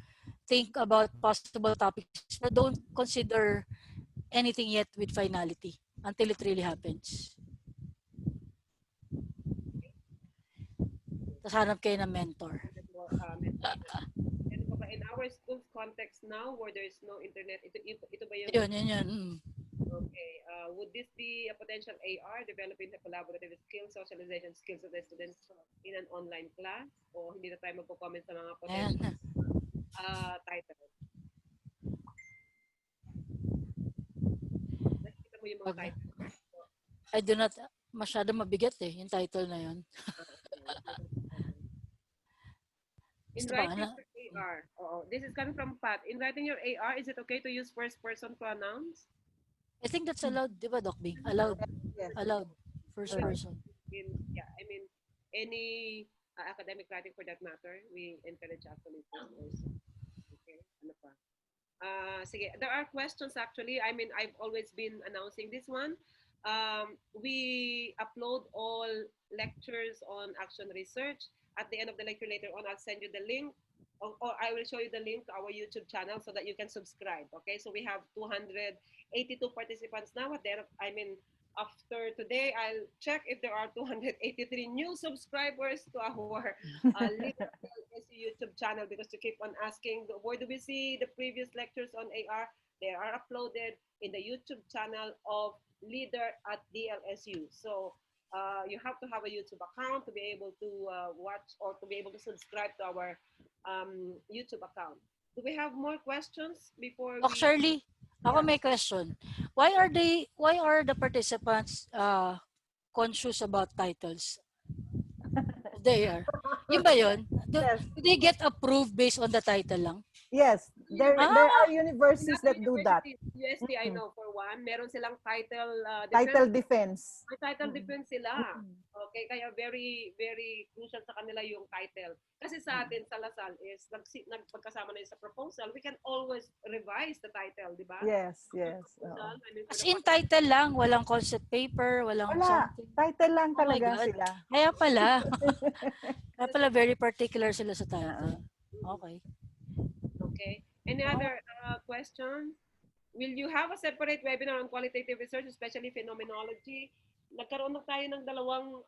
think about possible topics, but don't consider anything yet with finality until it really happens. Tapos hanap kayo ng mentor. In our school's context now, where there is no internet, ito ba yung... Yun. Okay. Would this be a potential AR, developing the collaborative skills, socialization skills of the students in an online class? O hindi na tayo magpo-comment sa mga potential titles? Nakikita mo po yung mga Okay. title. I do not, masyado mabigat yung title na yun. In Gusto ba, writing Ana? your AR, this is coming from Pat. In writing your AR, is it okay to use first person pronouns? I think that's allowed, di ba, Doc Bing? Allowed. Yes. Allowed. First person. Any academic writing for that matter, we encourage actually also. Okay, ano pa? Sige, there are questions actually. I mean, I've always been announcing this one. We upload all lectures on action research. At the end of the lecture later on, I'll send you the link, or I will show you the link to our YouTube channel so that you can subscribe. Okay, so we have 282 participants now. After today, I'll check if there are 283 new subscribers to our DLSU YouTube channel, because you keep on asking, where do we see the previous lectures on AR? They are uploaded in the YouTube channel of Leader at DLSU. So you have to have a YouTube account to be able to watch or to be able to subscribe to our YouTube account. Do we have more questions before Doc Shirley, ako may question. Why are the participants conscious about titles? They are. Yun ba yun? Do they get approved based on the title lang? Yes, there are universities that do that. UST, I know for one, meron silang title Title defense. May title defense sila. Okay, kaya very, very crucial sa kanila yung title. Kasi sa atin, sa Lasal, is nagpagkasama na yun sa proposal, we can always revise the title, di ba? Yes. As in title lang, walang concept paper, walang Wala. something. Title lang Oh my talaga God. sila. Kaya pala. Kaya pala very particular sila sa title. Okay. Okay. Any other question? Will you have a separate webinar on qualitative research, especially phenomenology? Nagkaroon na tayo ng dalawang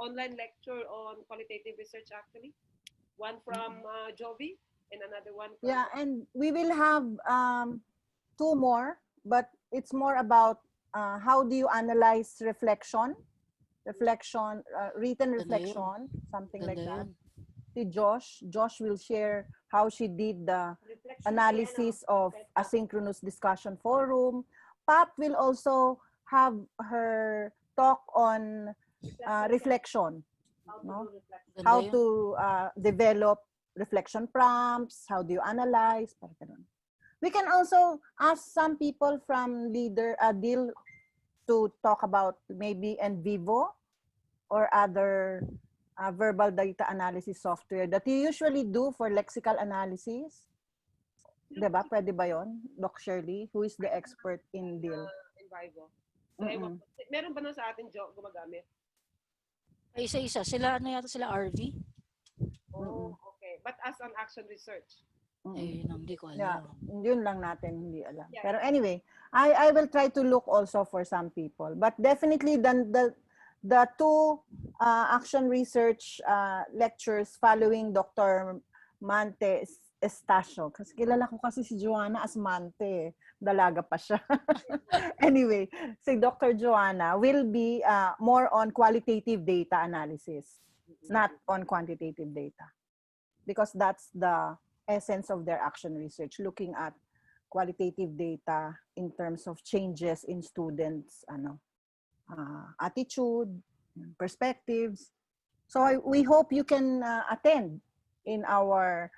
online lecture on qualitative research actually. One from Jovi and another one from... Yeah, and we will have two more, but it's more about how do you analyze reflection, written reflection, something like that. Si Josh will share how she did the analysis of asynchronous discussion forum. Pat will also have her talk on reflection, how to develop reflection prompts, how do you analyze. We can also ask some people from DIL to talk about maybe en vivo or other verbal data analysis software that you usually do for lexical analysis. Diba? Pwede ba yun? Doc Shirley, who is the expert in DIL? In Vivo. So, meron ba na sa atin gumagamit? Isa-isa. Sila, sila RV? Oh, okay. But as an action research? Hindi ko alam. Yeah, yun lang natin, hindi alam. Yeah. Pero anyway, I will try to look also for some people. But definitely the two action research lectures following Dr. Mante Estacio. Kasi kilala ko kasi si Joanna as Mante. Dalaga pa siya. Anyway, si Dr. Joanna will be more on qualitative data analysis, not on quantitative data. Because that's the essence of their action research, looking at qualitative data in terms of changes in students' attitude, perspectives. So we hope you can attend in our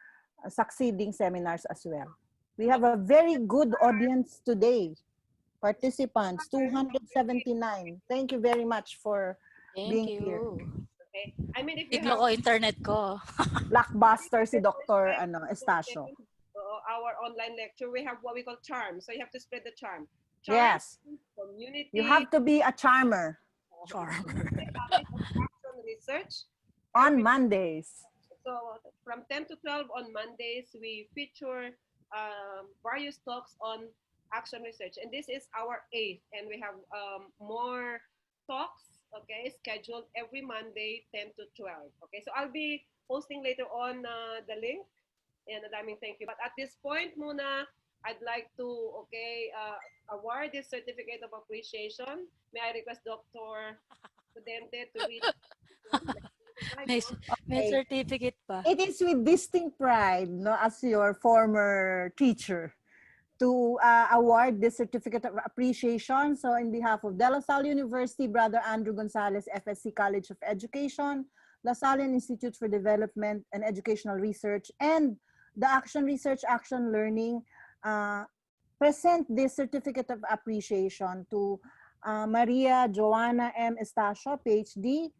succeeding seminars as well. We have a very good audience today. Participants, 279. Thank you very much for being here. Okay. I mean, if you Tiglo ko internet ko. Blockbuster si Dr. Estacio. Our online lecture, we have what we call charm. So you have to spread the charm. Yes. Community. You have to be a charmer. Charmer. Action research. On Mondays. So from 10 to 12 on Mondays, we feature various talks on action research. And this is our 8th. And we have more talks, okay, scheduled every Monday, 10 to 12. Okay, so I'll be posting later on the link. And thank you. But at this point, muna, I'd like to, award this certificate of appreciation. May I request Dr. Studente to read? May certificate pa. It is with distinct pride, no, as your former teacher, to award this certificate of appreciation. So in behalf of De La Salle University, Brother Andrew Gonzalez, FSC College of Education, La Salle Institute for Development and Educational Research, and the Action Research, Action Learning present this certificate of appreciation to Maria Joanna M. Estacio, PhD,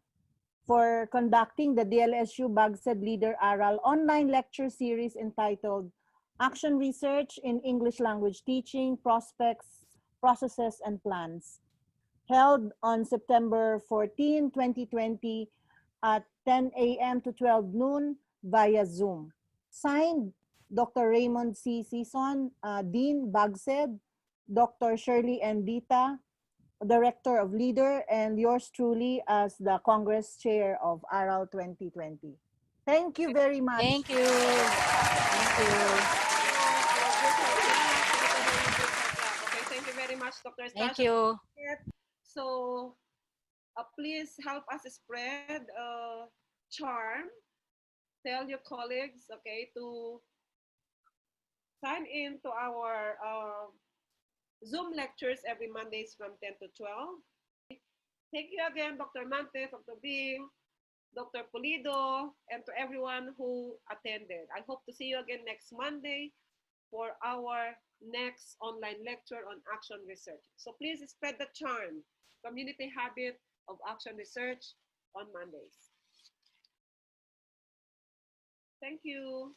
for conducting the DLSU BAGCED Leader ARAL online lecture series entitled Action Research in English Language Teaching, Prospects, Processes, and Plans, held on September 14, 2020 at 10 a.m. to 12 noon via Zoom. Signed, Dr. Raymond C. Sison, Dean, BAGCED, Dr. Shirley N. Dita, Director of Leader, and yours truly as the Congress Chair of ARAL 2020. Thank you very much. Thank you. Thank you. Okay, thank you very much, Dr. Thank Stasha. you. So please help us spread charm. Tell your colleagues, okay, to sign in to our Zoom lectures every Mondays from 10 to 12. Thank you again, Dr. Mante, Dr. Bing, Dr. Pulido, and to everyone who attended. I hope to see you again next Monday for our next online lecture on action research. So please spread the charm, community habit of action research on Mondays. Thank you.